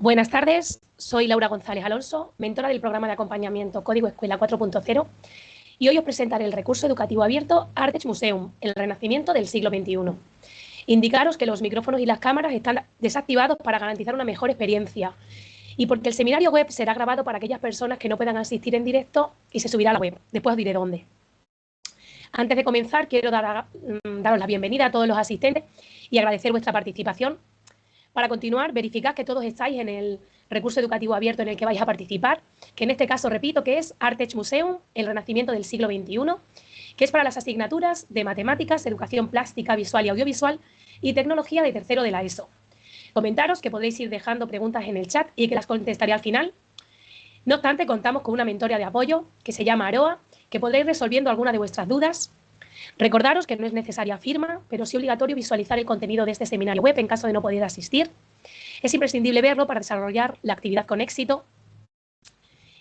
Buenas tardes, soy Laura González Alonso, mentora del programa de acompañamiento Código Escuela 4.0 y hoy os presentaré el recurso educativo abierto ArtEdge Museum, el renacimiento del siglo XXI. Indicaros que los micrófonos y las cámaras están desactivados para garantizar una mejor experiencia y porque el seminario web será grabado para aquellas personas que no puedan asistir en directo y se subirá a la web. Después os diré dónde. Antes de comenzar, quiero daros la bienvenida a todos los asistentes y agradecer vuestra participación. Para continuar, verificad que todos estáis en el recurso educativo abierto en el que vais a participar, que en este caso repito que es ArtEdge Museum, el renacimiento del siglo XXI, que es para las asignaturas de matemáticas, educación plástica, visual y audiovisual y tecnología de tercero de la ESO. Comentaros que podéis ir dejando preguntas en el chat y que las contestaré al final. No obstante, contamos con una mentoría de apoyo que se llama Aroa, que podréis resolviendo alguna de vuestras dudas. Recordaros que no es necesaria firma, pero sí obligatorio visualizar el contenido de este seminario web en caso de no poder asistir. Es imprescindible verlo para desarrollar la actividad con éxito.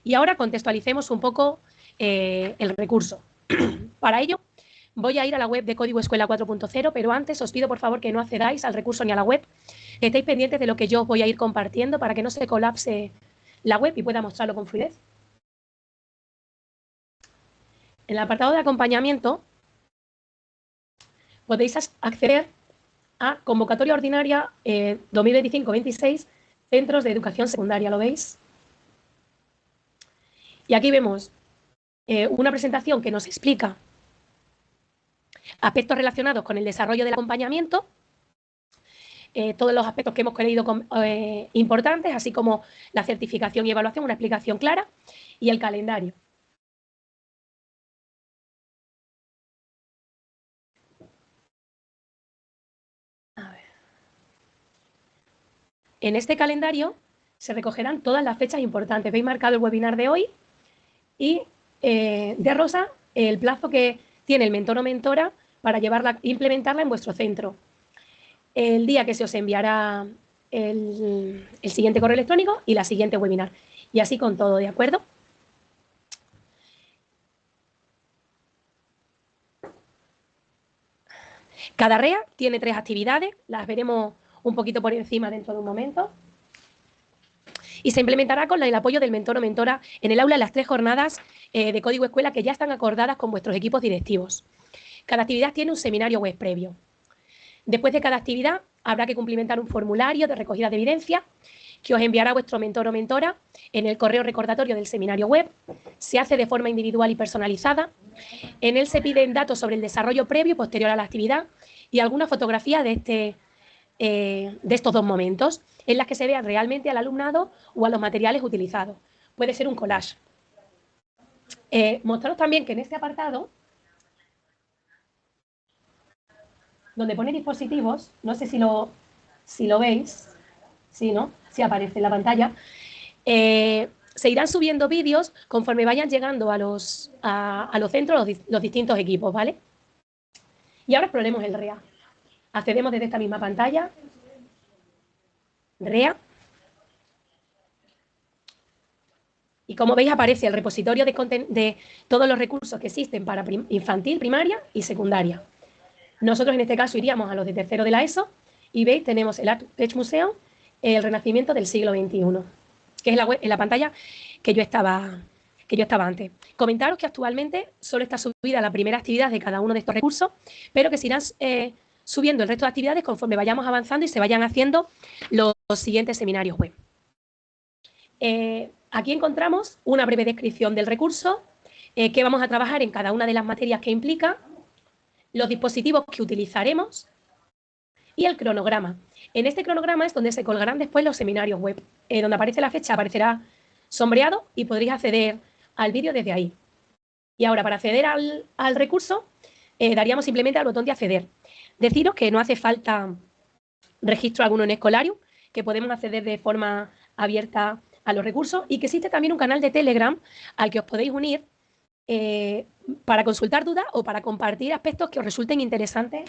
Y ahora contextualicemos un poco el recurso. Para ello, voy a ir a la web de Código Escuela 4.0, pero antes os pido por favor que no accedáis al recurso ni a la web, que estéis pendientes de lo que yo os voy a ir compartiendo para que no se colapse la web y pueda mostrarlo con fluidez. En el apartado de acompañamiento podéis acceder a convocatoria ordinaria 2025-26, centros de educación secundaria, ¿lo veis? Y aquí vemos una presentación que nos explica aspectos relacionados con el desarrollo del acompañamiento, todos los aspectos que hemos creído importantes, así como la certificación y evaluación, una explicación clara, y el calendario. A ver. En este calendario se recogerán todas las fechas importantes. Veis marcado el webinar de hoy y de rosa el plazo que tiene el mentor o mentora para implementarla en vuestro centro. El día que se os enviará el siguiente correo electrónico y la siguiente webinar. Y así con todo, ¿de acuerdo? Cada REA tiene 3 actividades, las veremos un poquito por encima dentro de un momento. Y se implementará con el apoyo del mentor o mentora en el aula en las 3 jornadas de Código Escuela que ya están acordadas con vuestros equipos directivos. Cada actividad tiene un seminario web previo. Después de cada actividad habrá que cumplimentar un formulario de recogida de evidencia que os enviará vuestro mentor o mentora en el correo recordatorio del seminario web. Se hace de forma individual y personalizada. En él se piden datos sobre el desarrollo previo y posterior a la actividad y alguna fotografía de estos 2 momentos en las que se vea realmente al alumnado o a los materiales utilizados. Puede ser un collage. Mostraros también que en este apartado, donde pone dispositivos, no sé si lo veis, sí, ¿no? Sí aparece en la pantalla. Se irán subiendo vídeos conforme vayan llegando a los centros los distintos equipos, ¿vale? Y ahora exploremos el REA. Accedemos desde esta misma pantalla. REA. Y como veis aparece el repositorio de todos los recursos que existen para infantil, primaria y secundaria. Nosotros en este caso iríamos a los de tercero de la ESO y veis tenemos el ArtEdge Museum, el renacimiento del siglo XXI, que es en la pantalla que yo estaba antes. Comentaros que actualmente solo está subida la primera actividad de cada uno de estos recursos, pero que se irán subiendo el resto de actividades conforme vayamos avanzando y se vayan haciendo los siguientes seminarios web. Aquí encontramos una breve descripción del recurso, que vamos a trabajar en cada una de las materias que implica, los dispositivos que utilizaremos y el cronograma. En este cronograma es donde se colgarán después los seminarios web. Donde aparece la fecha aparecerá sombreado y podréis acceder al vídeo desde ahí. Y ahora, para acceder al recurso, daríamos simplemente al botón de acceder. Deciros que no hace falta registro alguno en Escolarium, que podemos acceder de forma abierta a los recursos y que existe también un canal de Telegram al que os podéis unir para consultar dudas o para compartir aspectos que os resulten interesantes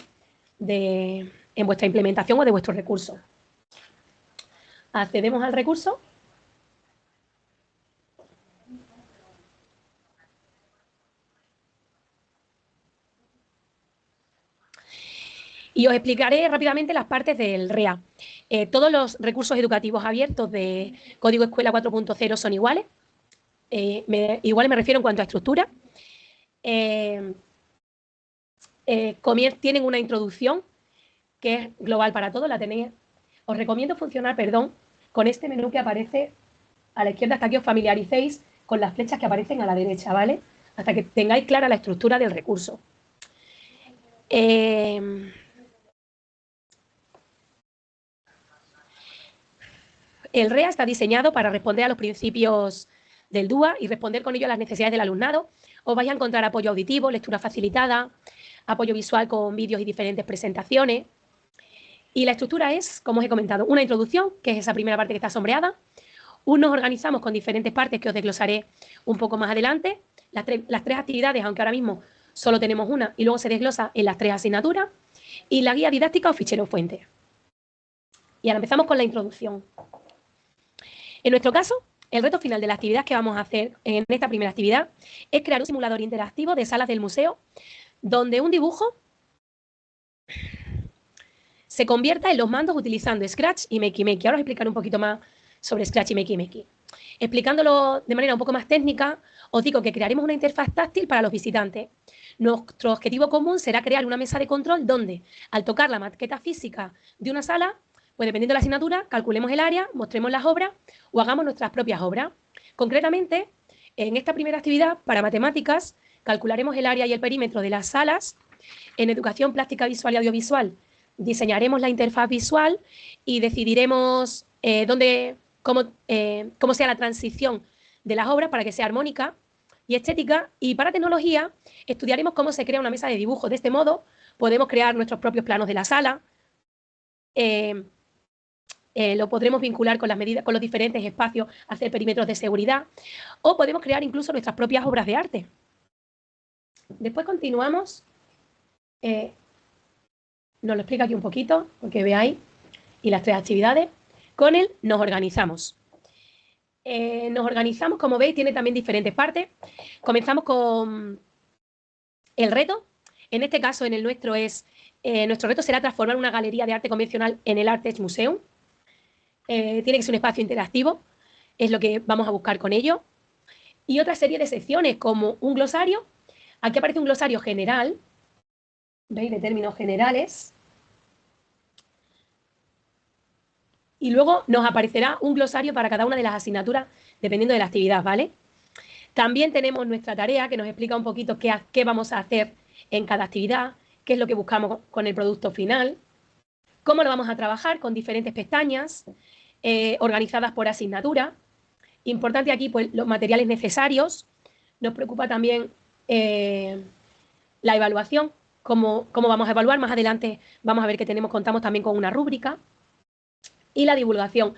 en vuestra implementación o de vuestros recursos. Accedemos al recurso. Y os explicaré rápidamente las partes del REA. Todos los recursos educativos abiertos de Código Escuela 4.0 son iguales. Iguales me refiero en cuanto a estructura. Tienen una introducción que es global para todos, la tenéis. Os recomiendo funcionar, con este menú que aparece a la izquierda hasta que os familiaricéis con las flechas que aparecen a la derecha, ¿vale? Hasta que tengáis clara la estructura del recurso. El REA está diseñado para responder a los principios del DUA y responder con ello a las necesidades del alumnado. Os vais a encontrar apoyo auditivo, lectura facilitada, apoyo visual con vídeos y diferentes presentaciones. Y la estructura es, como os he comentado, una introducción, que es esa primera parte que está sombreada. Nos organizamos con diferentes partes que os desglosaré un poco más adelante. Las tres actividades, aunque ahora mismo solo tenemos una, y luego se desglosa en las 3 asignaturas. Y la guía didáctica o fichero fuente. Y ahora empezamos con la introducción. En nuestro caso, el reto final de la actividad que vamos a hacer en esta primera actividad es crear un simulador interactivo de salas del museo donde un dibujo se convierta en los mandos utilizando Scratch y Makey Makey. Ahora os explicaré un poquito más sobre Scratch y Makey Makey. Explicándolo de manera un poco más técnica, os digo que crearemos una interfaz táctil para los visitantes. Nuestro objetivo común será crear una mesa de control donde, al tocar la maqueta física de una sala, pues dependiendo de la asignatura, calculemos el área, mostremos las obras o hagamos nuestras propias obras. Concretamente, en esta primera actividad, para matemáticas, calcularemos el área y el perímetro de las salas. En educación plástica visual y audiovisual, diseñaremos la interfaz visual y decidiremos cómo sea la transición de las obras para que sea armónica y estética. Y para tecnología, estudiaremos cómo se crea una mesa de dibujo. De este modo, podemos crear nuestros propios planos de la sala. Lo podremos vincular con las medidas, con los diferentes espacios, hacer perímetros de seguridad, o podemos crear incluso nuestras propias obras de arte. Después continuamos, nos lo explica aquí un poquito, porque veáis, y las 3 actividades. Con él nos organizamos. Nos organizamos, como veis, tiene también diferentes partes. Comenzamos con el reto. En este caso, en el nuestro nuestro reto será transformar una galería de arte convencional en el Artech Museum. Tiene que ser un espacio interactivo, es lo que vamos a buscar con ello. Y otra serie de secciones como un glosario. Aquí aparece un glosario general, ¿veis? De términos generales. Y luego nos aparecerá un glosario para cada una de las asignaturas, dependiendo de la actividad, ¿vale? También tenemos nuestra tarea que nos explica un poquito qué vamos a hacer en cada actividad, qué es lo que buscamos con el producto final, cómo lo vamos a trabajar con diferentes pestañas organizadas por asignatura. Importante aquí, pues, los materiales necesarios. Nos preocupa también la evaluación, cómo vamos a evaluar. Más adelante vamos a ver que contamos también con una rúbrica. Y la divulgación.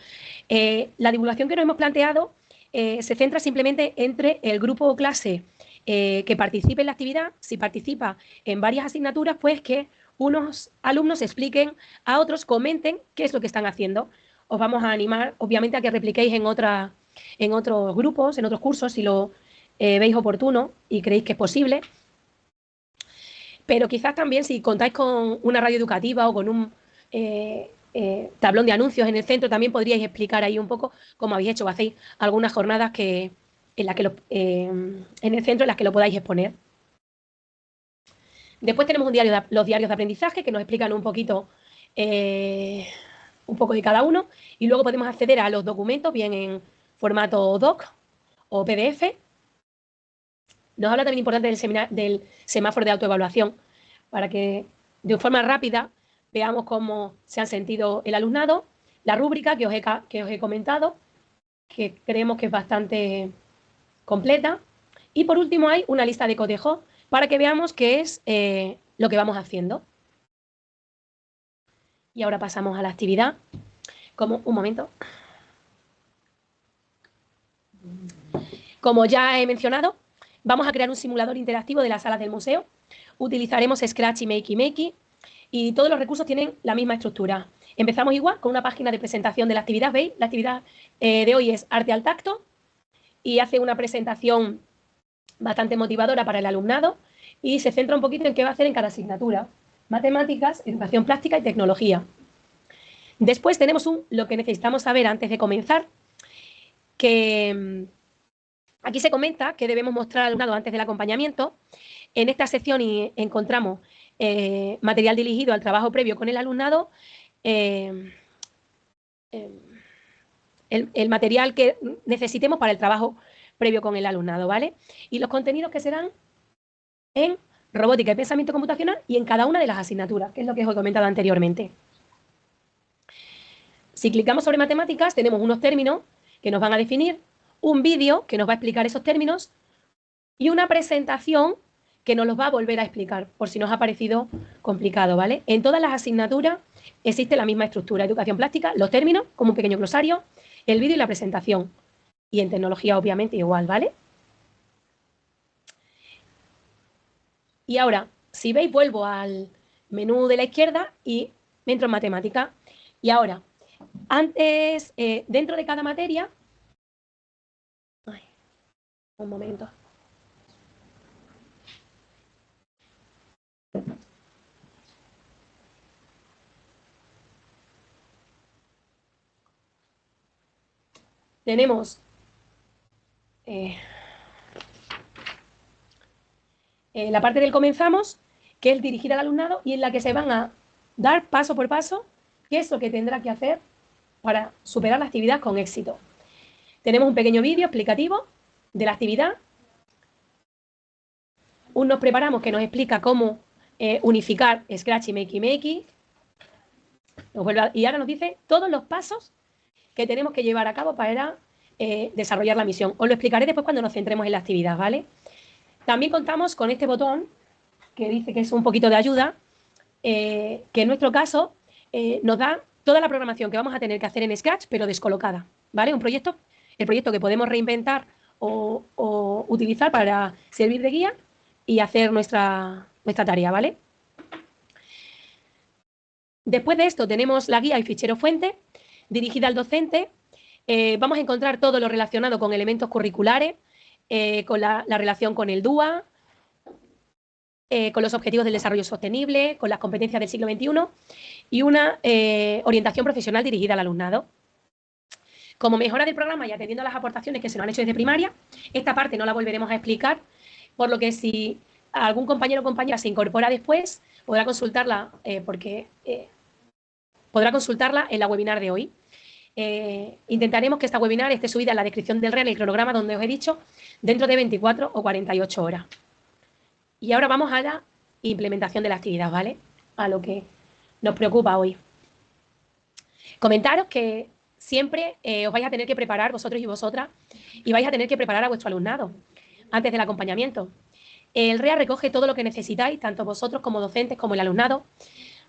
La divulgación que nos hemos planteado se centra simplemente entre el grupo o clase que participe en la actividad. Si participa en varias asignaturas, pues que unos alumnos expliquen a otros, comenten qué es lo que están haciendo. Os vamos a animar, obviamente, a que repliquéis en otros grupos, en otros cursos, si lo veis oportuno y creéis que es posible. Pero quizás también, si contáis con una radio educativa o con un tablón de anuncios en el centro, también podríais explicar ahí un poco cómo habéis hecho o hacéis algunas jornadas en el centro en las que lo podáis exponer. Después tenemos los diarios de aprendizaje que nos explican un poco de cada uno, y luego podemos acceder a los documentos bien en formato doc o PDF. Nos habla también importante del semáforo de autoevaluación para que de forma rápida veamos cómo se han sentido el alumnado, la rúbrica que os he comentado, que creemos que es bastante completa, y por último hay una lista de cotejos para que veamos qué es lo que vamos haciendo. Y ahora pasamos a la actividad. Un momento. Como ya he mencionado, vamos a crear un simulador interactivo de las salas del museo. Utilizaremos Scratch y Makey Makey. Y todos los recursos tienen la misma estructura. Empezamos igual con una página de presentación de la actividad. ¿Veis? La actividad de hoy es arte al tacto y hace una presentación bastante motivadora para el alumnado y se centra un poquito en qué va a hacer en cada asignatura. matemáticas, educación plástica y tecnología. Después tenemos lo que necesitamos saber antes de comenzar, que aquí se comenta que debemos mostrar al alumnado antes del acompañamiento. En esta sección encontramos material dirigido al trabajo previo con el alumnado, el material que necesitemos para el trabajo previo con el alumnado, ¿vale? Y los contenidos que se dan en robótica y pensamiento computacional y en cada una de las asignaturas, que es lo que os he comentado anteriormente. Si clicamos sobre matemáticas, tenemos unos términos que nos van a definir, un vídeo que nos va a explicar esos términos y una presentación que nos los va a volver a explicar, por si nos ha parecido complicado, ¿vale? En todas las asignaturas existe la misma estructura, educación plástica, los términos, como un pequeño glosario, el vídeo y la presentación. Y en tecnología, obviamente, igual, ¿vale? Y ahora, si veis, vuelvo al menú de la izquierda y me entro en matemática. Y ahora, antes, dentro de cada materia... Ay, un momento. Tenemos la parte del comenzamos, que es dirigida al alumnado y en la que se van a dar paso por paso qué es lo que tendrá que hacer para superar la actividad con éxito. Tenemos un pequeño vídeo explicativo de la actividad. Nos preparamos que nos explica cómo unificar Scratch y Makey Makey. Y ahora nos dice todos los pasos que tenemos que llevar a cabo para desarrollar la misión. Os lo explicaré después cuando nos centremos en la actividad, ¿vale? También contamos con este botón que dice que es un poquito de ayuda, que en nuestro caso nos da toda la programación que vamos a tener que hacer en Scratch, pero descolocada, ¿vale? El proyecto que podemos reinventar o utilizar para servir de guía y hacer nuestra tarea, ¿vale? Después de esto tenemos la guía y fichero fuente dirigida al docente. Vamos a encontrar todo lo relacionado con elementos curriculares, con la relación con el DUA, con los objetivos del desarrollo sostenible, con las competencias del siglo XXI y una orientación profesional dirigida al alumnado. Como mejora del programa y atendiendo a las aportaciones que se nos han hecho desde primaria, esta parte no la volveremos a explicar, por lo que si algún compañero o compañera se incorpora después, podrá consultarla podrá consultarla en la webinar de hoy. Intentaremos que esta webinar esté subida en la descripción del REA, el cronograma donde os he dicho, dentro de 24 o 48 horas. Y ahora vamos a la implementación de la actividad, ¿vale? A lo que nos preocupa hoy. Comentaros que siempre os vais a tener que preparar vosotros y vosotras y vais a tener que preparar a vuestro alumnado antes del acompañamiento. El REA recoge todo lo que necesitáis, tanto vosotros como docentes como el alumnado.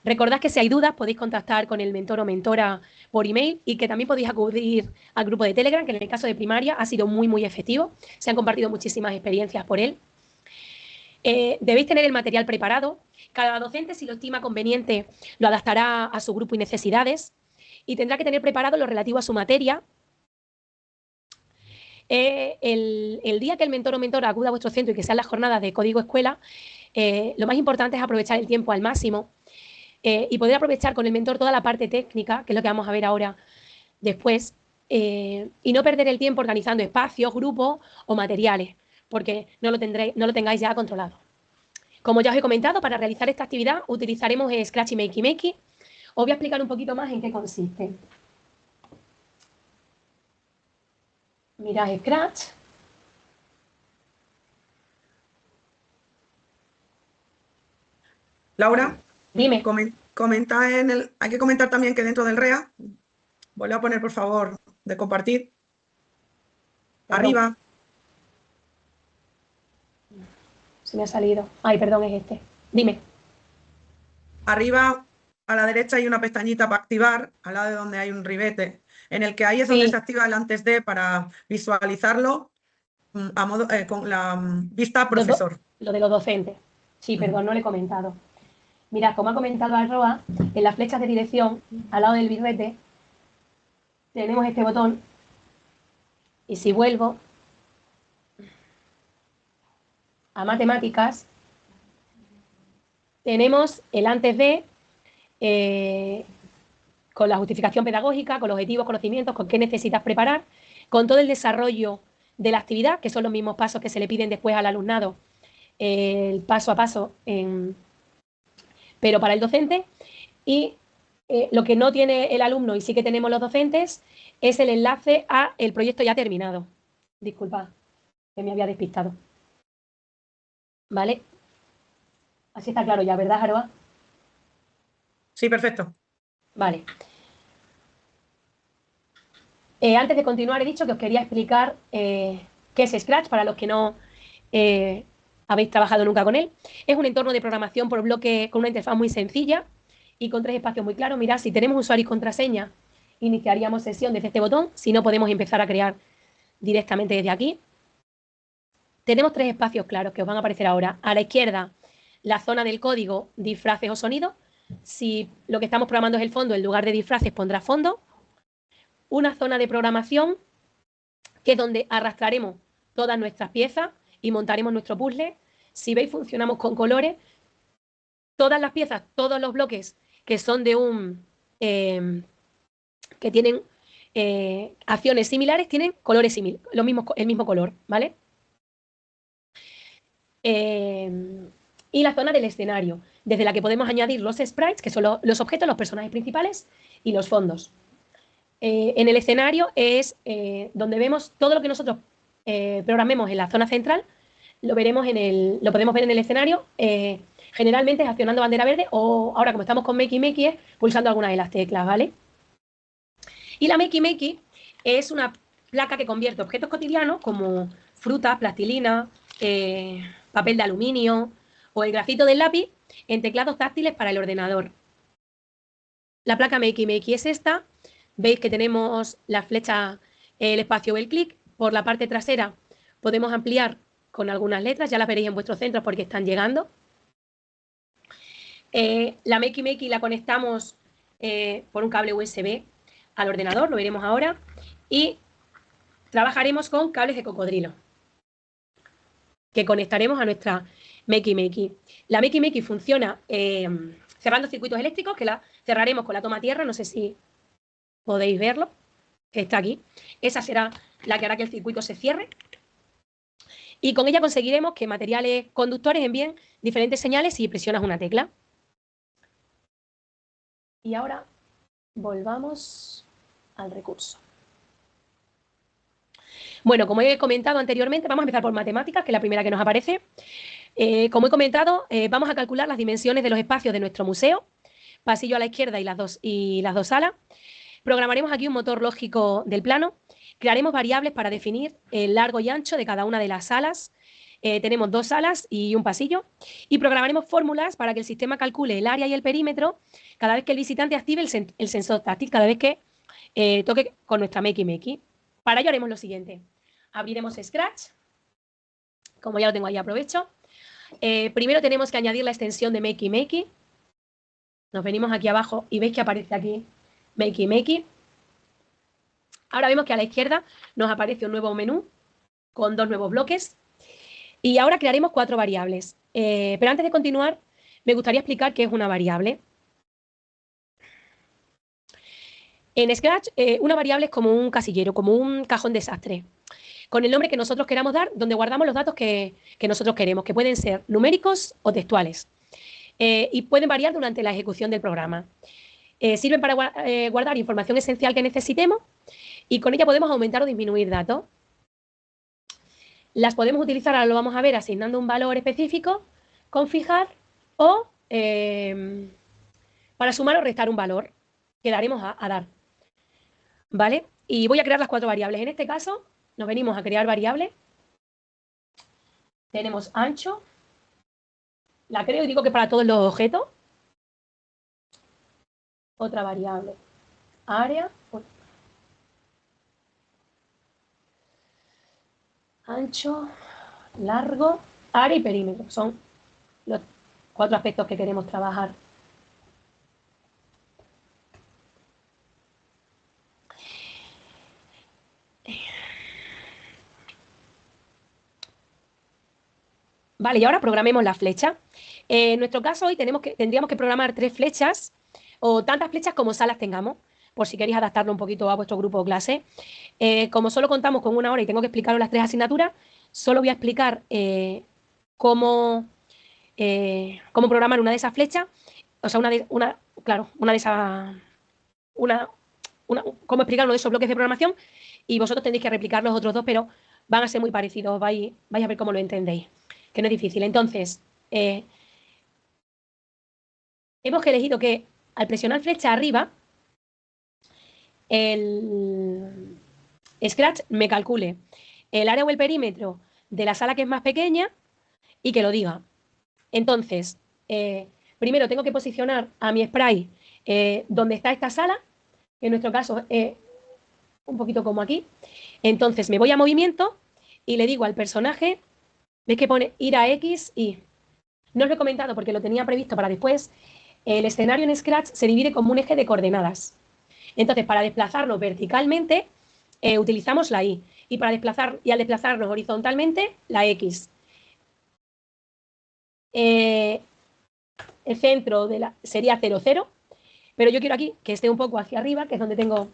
Recordad que si hay dudas podéis contactar con el mentor o mentora por email y que también podéis acudir al grupo de Telegram, que en el caso de primaria ha sido muy, muy efectivo. Se han compartido muchísimas experiencias por él. Debéis tener el material preparado. Cada docente, si lo estima conveniente, lo adaptará a su grupo y necesidades y tendrá que tener preparado lo relativo a su materia. El día que el mentor o mentora acuda a vuestro centro y que sean las jornadas de código escuela, lo más importante es aprovechar el tiempo al máximo y poder aprovechar con el mentor toda la parte técnica, que es lo que vamos a ver ahora después, y no perder el tiempo organizando espacios, grupos o materiales, porque no lo tengáis ya controlado. Como ya os he comentado, para realizar esta actividad utilizaremos Scratch y Makey Makey. Os voy a explicar un poquito más en qué consiste. Mirad Scratch. Laura, Dime. comenta hay que comentar también que dentro del REA, vuelve a poner por favor de compartir. Perdón. Arriba. Se me ha salido. Ay, perdón, es este. Dime. Arriba a la derecha hay una pestañita para activar, al lado de donde hay un ribete, en el que ahí es Sí. donde se activa el antes de para visualizarlo con la vista profesor. Lo de los docentes. Sí, perdón, no le he comentado. Mirad, como ha comentado Alroa, en las flechas de dirección, al lado del birrete, tenemos este botón. Y si vuelvo a matemáticas, tenemos el antes de, con la justificación pedagógica, con los objetivos, conocimientos, con qué necesitas preparar, con todo el desarrollo de la actividad, que son los mismos pasos que se le piden después al alumnado, el paso a paso, pero para el docente. Y lo que no tiene el alumno y sí que tenemos los docentes es el enlace a el proyecto ya terminado. Disculpad, que me había despistado. ¿Vale? Así está claro ya, ¿verdad, Jaroa? Sí, perfecto. Vale. Antes de continuar, he dicho que os quería explicar qué es Scratch para los que no habéis trabajado nunca con él. Es un entorno de programación por bloque con una interfaz muy sencilla y con 3 espacios muy claros. Mirad, si tenemos usuario y contraseña, iniciaríamos sesión desde este botón. Si no, podemos empezar a crear directamente desde aquí. Tenemos 3 espacios claros que os van a aparecer ahora. A la izquierda, la zona del código, disfraces o sonido. Si lo que estamos programando es el fondo, en lugar de disfraces pondrá fondo. Una zona de programación, que es donde arrastraremos todas nuestras piezas y montaremos nuestro puzzle. Si veis, funcionamos con colores. Todas las piezas, todos los bloques que son de un... que tienen acciones similares, tienen colores similares, el mismo color, ¿vale? Y la zona del escenario, desde la que podemos añadir los sprites, que son los objetos, los personajes principales, y los fondos. En el escenario es donde vemos todo lo que nosotros programemos en la zona central, lo podemos ver en el escenario, generalmente es accionando bandera verde o ahora como estamos con Makey Makey es pulsando alguna de las teclas, ¿vale? Y la Makey Makey es una placa que convierte objetos cotidianos como fruta, plastilina, papel de aluminio o el grafito del lápiz en teclados táctiles para el ordenador. La placa Makey Makey es esta. Veis que tenemos la flecha, el espacio o el clic. Por la parte trasera podemos ampliar con algunas letras, ya las veréis en vuestros centros porque están llegando. La Makey Makey la conectamos por un cable USB al ordenador, lo veremos ahora, y trabajaremos con cables de cocodrilo que conectaremos a nuestra Makey Makey. La Makey Makey funciona cerrando circuitos eléctricos, que la cerraremos con la toma tierra, no sé si podéis verlo, que está aquí. Esa será la que hará que el circuito se cierre. Y con ella conseguiremos que materiales conductores envíen diferentes señales si presionas una tecla. Y ahora volvamos al recurso. Bueno, como he comentado anteriormente, vamos a empezar por matemáticas, que es la primera que nos aparece. Como he comentado, vamos a calcular las dimensiones de los espacios de nuestro museo, pasillo a la izquierda y las dos salas. Programaremos aquí un motor lógico del plano. Crearemos variables para definir el largo y ancho de cada una de las salas. Tenemos 2 salas y un pasillo. Y programaremos fórmulas para que el sistema calcule el área y el perímetro cada vez que el visitante active el sensor táctil, cada vez que toque con nuestra Makey Makey. Para ello haremos lo siguiente. Abriremos Scratch. Como ya lo tengo ahí, aprovecho. Primero tenemos que añadir la extensión de Makey Makey. Nos venimos aquí abajo y veis que aparece aquí Makey Makey. Ahora vemos que a la izquierda nos aparece un nuevo menú con 2 nuevos bloques. Y ahora crearemos 4 variables. Pero antes de continuar, me gustaría explicar qué es una variable. En Scratch, una variable es como un casillero, como un cajón desastre, con el nombre que nosotros queramos dar, donde guardamos los datos que nosotros queremos, que pueden ser numéricos o textuales. Y pueden variar durante la ejecución del programa. Sirven para guardar información esencial que necesitemos y con ella podemos aumentar o disminuir datos. Las podemos utilizar, ahora lo vamos a ver, asignando un valor específico, con fijar o para sumar o restar un valor que daremos a dar. ¿Vale? Y voy a crear las 4 variables. En este caso, nos venimos a crear variables. Tenemos ancho. La creo y digo que para todos los objetos. Otra variable. Área. Ancho, largo, área y perímetro. Son los 4 aspectos que queremos trabajar. Vale, y ahora programemos la flecha. En nuestro caso, hoy tendríamos que programar 3 flechas o tantas flechas como salas tengamos, por si queréis adaptarlo un poquito a vuestro grupo o clase. Como solo contamos con 1 hora y tengo que explicaros las 3 asignaturas, solo voy a explicar cómo programar una de esas flechas, o sea, cómo explicar uno de esos bloques de programación, y vosotros tendréis que replicar los otros 2, pero van a ser muy parecidos, vais a ver cómo lo entendéis, que no es difícil. Entonces, hemos elegido que al presionar flecha arriba, el Scratch me calcule el área o el perímetro de la sala que es más pequeña y que lo diga. Entonces, primero tengo que posicionar a mi sprite donde está esta sala, que en nuestro caso es un poquito como aquí. Entonces me voy a movimiento y le digo al personaje, ves que pone ir a X y no os lo he comentado porque lo tenía previsto para después. El escenario en Scratch se divide como un eje de coordenadas. Entonces, para desplazarnos verticalmente, utilizamos la Y. Y al desplazarnos horizontalmente, la X. El centro sería 0, 0, pero yo quiero aquí que esté un poco hacia arriba, que es donde tengo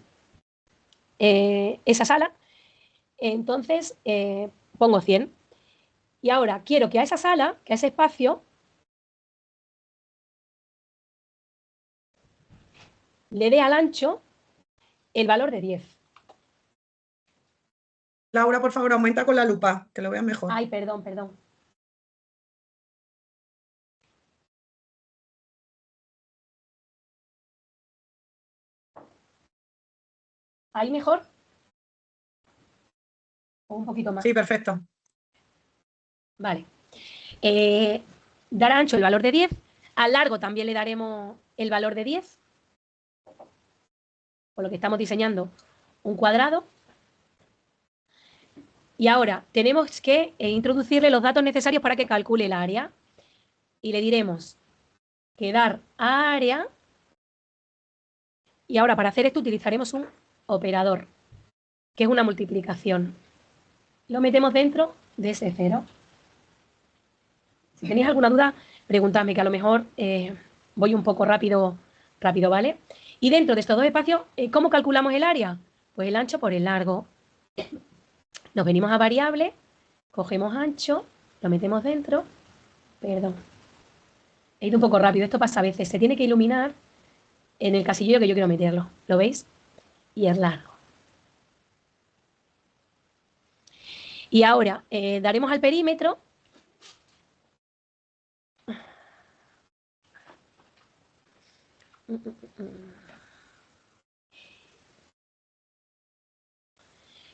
esa sala. Entonces, pongo 100. Y ahora quiero que a esa sala, que a ese espacio, le dé al ancho el valor de 10. Laura, por favor, aumenta con la lupa, que lo veas mejor. Ay, perdón, perdón. ¿Ahí mejor? ¿O un poquito más? Sí, perfecto. Vale. Dar a ancho el valor de 10. Al largo también le daremos el valor de 10. Por lo que estamos diseñando un cuadrado. Y ahora tenemos que introducirle los datos necesarios para que calcule el área. Y le diremos que dar a área. Y ahora para hacer esto utilizaremos un operador, que es una multiplicación. Lo metemos dentro de ese 0. Si tenéis alguna duda, preguntadme, que a lo mejor voy un poco rápido, ¿vale? Y dentro de estos 2 espacios, ¿cómo calculamos el área? Pues el ancho por el largo. Nos venimos a variable, cogemos ancho, lo metemos dentro. Perdón. He ido un poco rápido, esto pasa a veces. Se tiene que iluminar en el casillero que yo quiero meterlo. ¿Lo veis? Y es largo. Y ahora daremos al perímetro.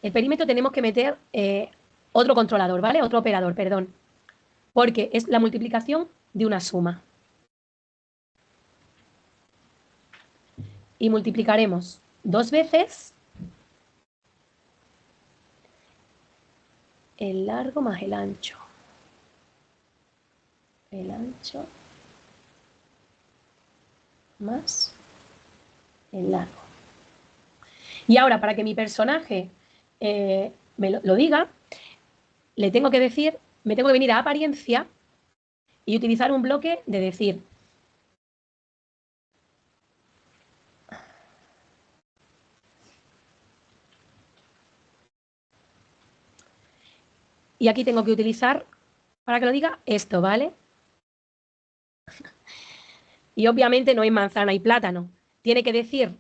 El perímetro tenemos que meter otro controlador, ¿vale? Otro operador, perdón. Porque es la multiplicación de una suma. Y multiplicaremos 2 veces el largo más el ancho. El ancho más el largo. Y ahora, para que mi personaje me lo diga, le tengo que decir, me tengo que venir a apariencia y utilizar un bloque de decir. Y aquí tengo que utilizar, para que lo diga, esto, ¿vale? Y obviamente no es manzana y plátano. Tiene que decir,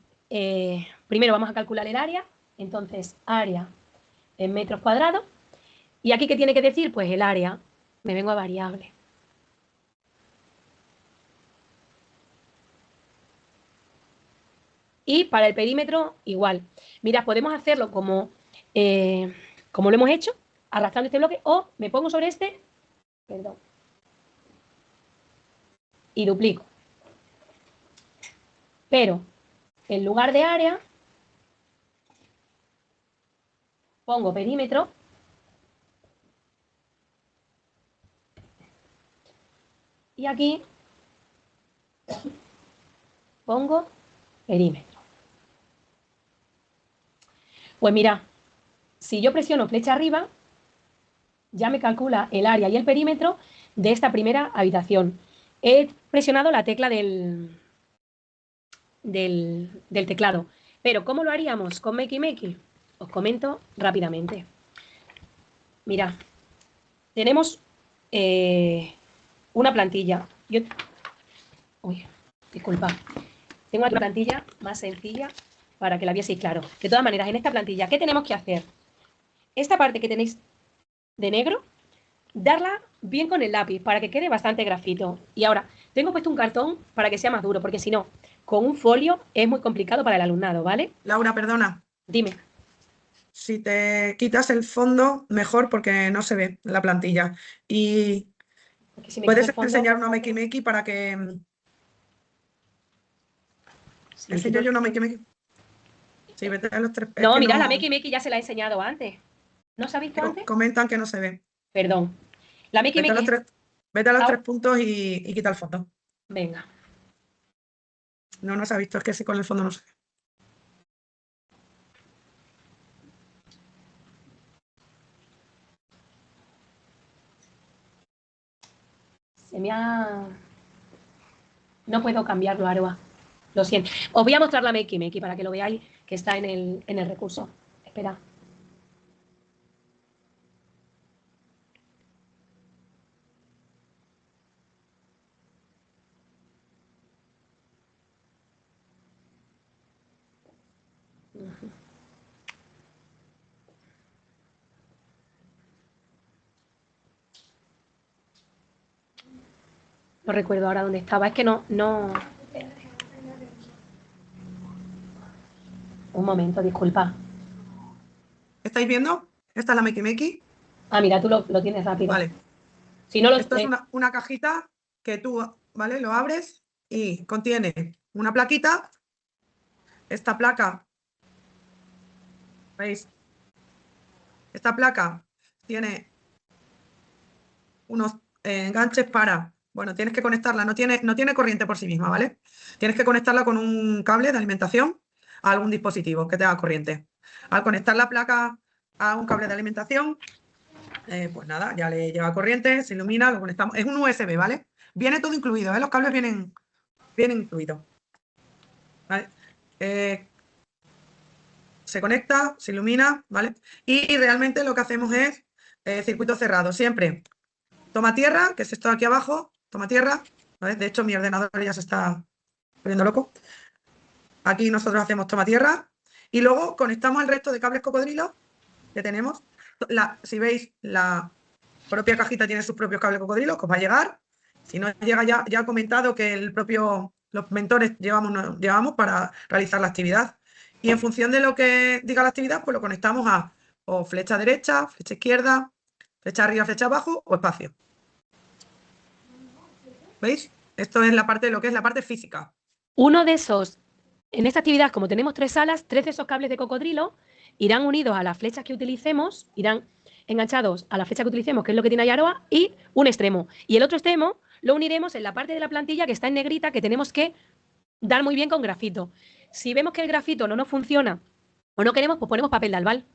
primero vamos a calcular el área, entonces área en metros cuadrados. Y aquí, ¿qué tiene que decir? Pues el área. Me vengo a variable. Y para el perímetro, igual. Mira, podemos hacerlo como lo hemos hecho, arrastrando este bloque, o me pongo sobre este, perdón, y duplico. Pero en lugar de área, pongo perímetro. Y aquí pongo perímetro. Pues mira, si yo presiono flecha arriba, ya me calcula el área y el perímetro de esta primera habitación. He presionado la tecla del teclado. Pero ¿cómo lo haríamos con Makey Makey? Os comento rápidamente. Mirad, tenemos una plantilla. Uy, disculpa. Tengo una plantilla más sencilla para que la vieseis claro. De todas maneras, en esta plantilla, ¿qué tenemos que hacer? Esta parte que tenéis de negro, darla bien con el lápiz para que quede bastante grafito. Y ahora, tengo puesto un cartón para que sea más duro, porque si no, con un folio es muy complicado para el alumnado, ¿vale? Laura, perdona. Dime. Si te quitas el fondo, mejor porque no se ve la plantilla. Y Si puedes fondo, enseñar una Makey Makey para que... ¿Enseño yo una Makey Makey? Sí, vete a los tres. No, mira, la Makey Makey ya se la he enseñado antes. ¿No se ha visto antes? Comentan que no se ve. Perdón. La Makey Makey... Vete a los 3 puntos y quita el fondo. Venga. No se ha visto, es que sí con el fondo no se ve. Se me ha... No puedo cambiarlo, Aroa. Lo siento. Os voy a mostrar la Makey Makey para que lo veáis, que está en el recurso. Espera. No recuerdo ahora dónde estaba. Es que no... Un momento, disculpa. ¿Estáis viendo? Esta es la Makey Makey. Ah, mira, tú lo tienes rápido. Vale. Si no Esto es una cajita que tú, ¿vale? Lo abres y contiene una plaquita. Esta placa, ¿veis? Esta placa tiene unos enganches para... Bueno, tienes que conectarla, no tiene corriente por sí misma, ¿vale? Tienes que conectarla con un cable de alimentación a algún dispositivo que tenga corriente. Al conectar la placa a un cable de alimentación, pues nada, ya le lleva corriente, se ilumina, lo conectamos. Es un USB, ¿vale? Viene todo incluido, ¿eh? Los cables vienen incluidos. ¿Vale? Se conecta, se ilumina, ¿vale? Y realmente lo que hacemos es circuito cerrado, siempre. Toma tierra, que es esto de aquí abajo, toma tierra, ¿vale? De hecho, mi ordenador ya se está poniendo loco. Aquí nosotros hacemos toma tierra y luego conectamos el resto de cables cocodrilo que tenemos. Si veis, la propia cajita tiene sus propios cables cocodrilos que os va a llegar. Si no llega, ya he comentado que los mentores llevamos para realizar la actividad. Y en función de lo que diga la actividad, pues lo conectamos a o flecha derecha, flecha izquierda, flecha arriba, flecha abajo o espacio. ¿Veis? Esto es lo que es la parte física. Uno de esos, en esta actividad, como tenemos 3 salas, 3 de esos cables de cocodrilo irán unidos a las flechas que utilicemos, irán enganchados a la flecha que utilicemos, que es lo que tiene ahí Aroa, y un extremo. Y el otro extremo lo uniremos en la parte de la plantilla que está en negrita, que tenemos que dar muy bien con grafito. Si vemos que el grafito no nos funciona o no queremos, pues ponemos papel de albal.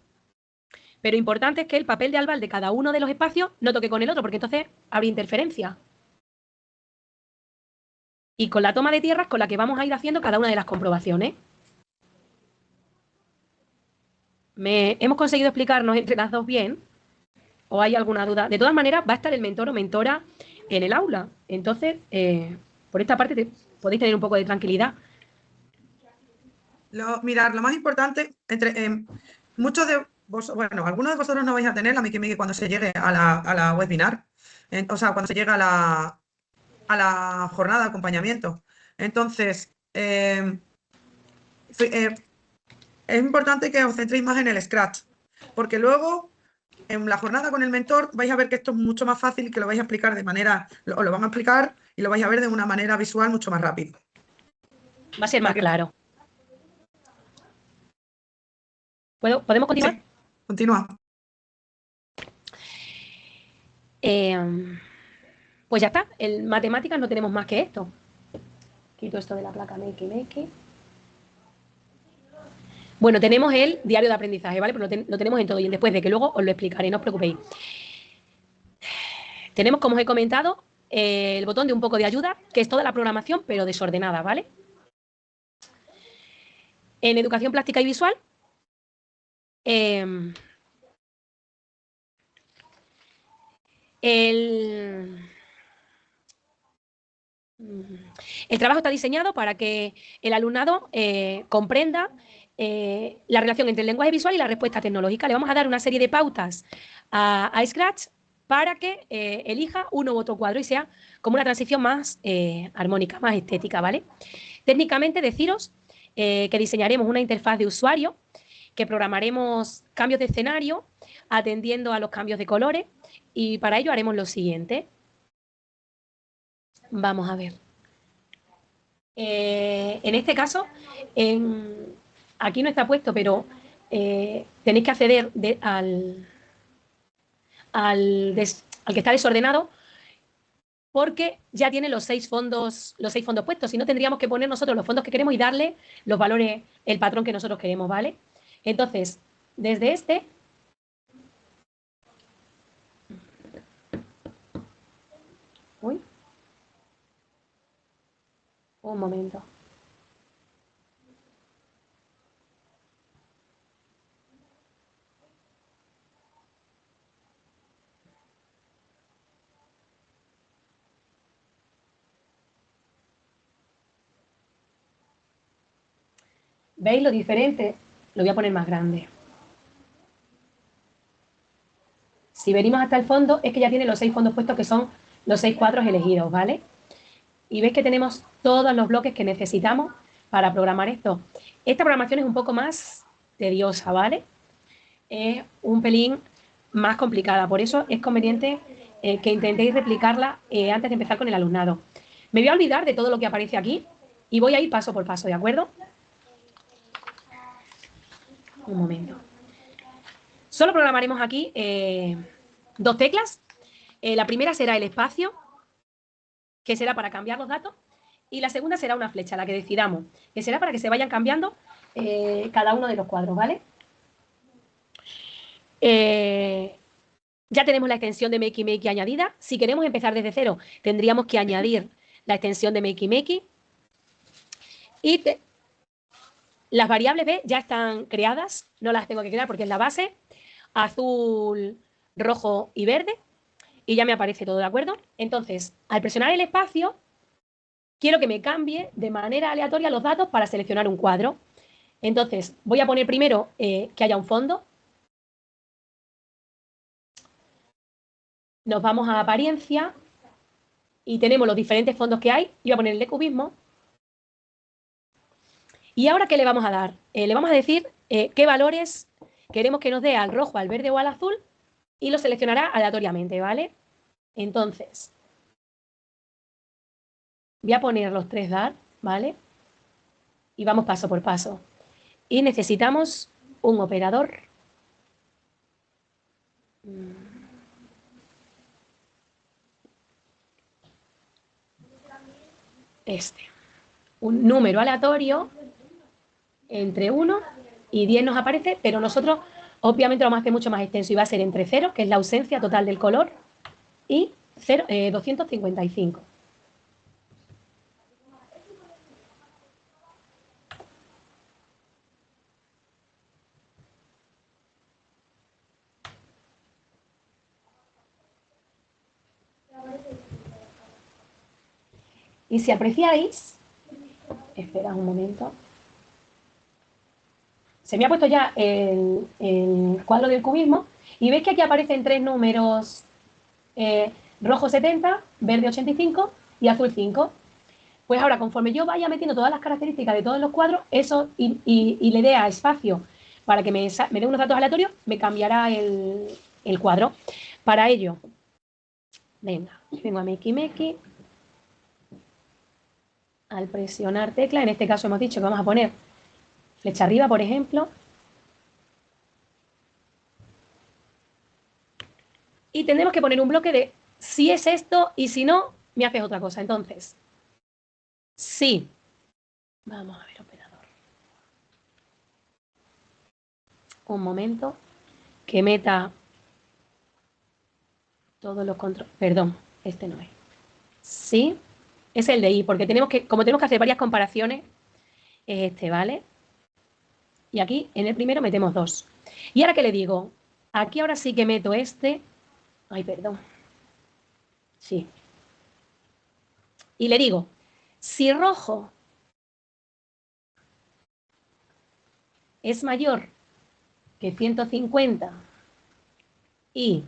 Pero importante es que el papel de albal de cada uno de los espacios no toque con el otro, porque entonces habría interferencia. Y con la toma de tierras con la que vamos a ir haciendo cada una de las comprobaciones. ¿Hemos conseguido explicarnos entre las dos bien? ¿O hay alguna duda? De todas maneras, va a estar el mentor o mentora en el aula. Entonces, por esta parte podéis tener un poco de tranquilidad. Mirad, lo más importante, muchos de vosotros, bueno, algunos de vosotros no vais a tener la Makey Makey cuando se llegue a la webinar, o sea, cuando se llegue a la jornada de acompañamiento. Entonces, es importante que os centréis más en el Scratch, porque luego en la jornada con el mentor vais a ver que esto es mucho más fácil y que lo vais a explicar os lo van a explicar y lo vais a ver de una manera visual mucho más rápido. Va a ser más claro. ¿Podemos continuar? Sí, continúa. Pues ya está. En matemáticas no tenemos más que esto. Quito esto de la placa Makey Makey. Bueno, tenemos el diario de aprendizaje, ¿vale? Pero lo tenemos en todo y después de que luego os lo explicaré, no os preocupéis. Tenemos, como os he comentado, el botón de un poco de ayuda, que es toda la programación, pero desordenada, ¿vale? En educación plástica y visual, el trabajo está diseñado para que el alumnado comprenda la relación entre el lenguaje visual y la respuesta tecnológica. Le vamos a dar una serie de pautas a Scratch para que elija uno u otro cuadro y sea como una transición más armónica, más estética, ¿vale? Técnicamente, deciros que diseñaremos una interfaz de usuario, que programaremos cambios de escenario atendiendo a los cambios de colores, y para ello haremos lo siguiente. Vamos a ver. En este caso, aquí no está puesto, pero tenéis que acceder al que está desordenado, porque ya tiene los seis fondos puestos. Si no, tendríamos que poner nosotros los fondos que queremos y darle los valores, el patrón que nosotros queremos, ¿vale? Entonces, desde este, uy, un momento. ¿Veis lo diferente? Lo voy a poner más grande. Si venimos hasta el fondo, es que ya tiene los 6 fondos puestos, que son los 6 cuadros elegidos, ¿vale? Y veis que tenemos todos los bloques que necesitamos para programar esto. Esta programación es un poco más tediosa, ¿vale? Es un pelín más complicada. Por eso es conveniente que intentéis replicarla antes de empezar con el alumnado. Me voy a olvidar de todo lo que aparece aquí y voy a ir paso por paso, ¿de acuerdo? Un momento. Solo programaremos aquí 2 teclas. La primera será el espacio, que será para cambiar los datos, y la segunda será una flecha, la que decidamos, que será para que se vayan cambiando cada uno de los cuadros, ¿vale? Ya tenemos la extensión de Makey Makey añadida. Si queremos empezar desde cero, tendríamos que añadir la extensión de Makey Makey. Y las variables B ya están creadas, no las tengo que crear porque es la base, azul, rojo y verde, y ya me aparece todo, ¿de acuerdo? Entonces, al presionar el espacio, quiero que me cambie de manera aleatoria los datos para seleccionar un cuadro. Entonces, voy a poner primero que haya un fondo. Nos vamos a apariencia y tenemos los diferentes fondos que hay. Yo voy a poner el de cubismo. ¿Y ahora qué le vamos a dar? Le vamos a decir qué valores queremos que nos dé al rojo, al verde o al azul, y lo seleccionará aleatoriamente, ¿vale? Entonces, voy a poner los 3 dar, ¿vale? Y vamos paso por paso. Y necesitamos un operador. Un número aleatorio entre 1 y 10 nos aparece, pero nosotros obviamente lo vamos a hacer mucho más extenso y va a ser entre 0, que es la ausencia total del color, y 255. Y si apreciáis, espera un momento, se me ha puesto ya el cuadro del cubismo y veis que aquí aparecen 3 números, rojo 70, verde 85 y azul 5. Pues ahora, conforme yo vaya metiendo todas las características de todos los cuadros, eso y le dé a espacio para que me dé unos datos aleatorios, me cambiará el cuadro. Para ello, venga, vengo a Makey Makey. Al presionar tecla, en este caso hemos dicho que vamos a poner flecha arriba, por ejemplo. Y tendremos que poner un bloque de si es esto y si no, me haces otra cosa. Entonces, sí. Vamos a ver, operador. Un momento. Que meta todos los controles. Perdón, este no es. Sí, es el de I, porque como tenemos que hacer varias comparaciones, es este, ¿vale? Y aquí en el primero metemos 2. Y ahora que le digo, aquí ahora sí que meto este. Ay, perdón. Sí. Y le digo, si rojo es mayor que 150 y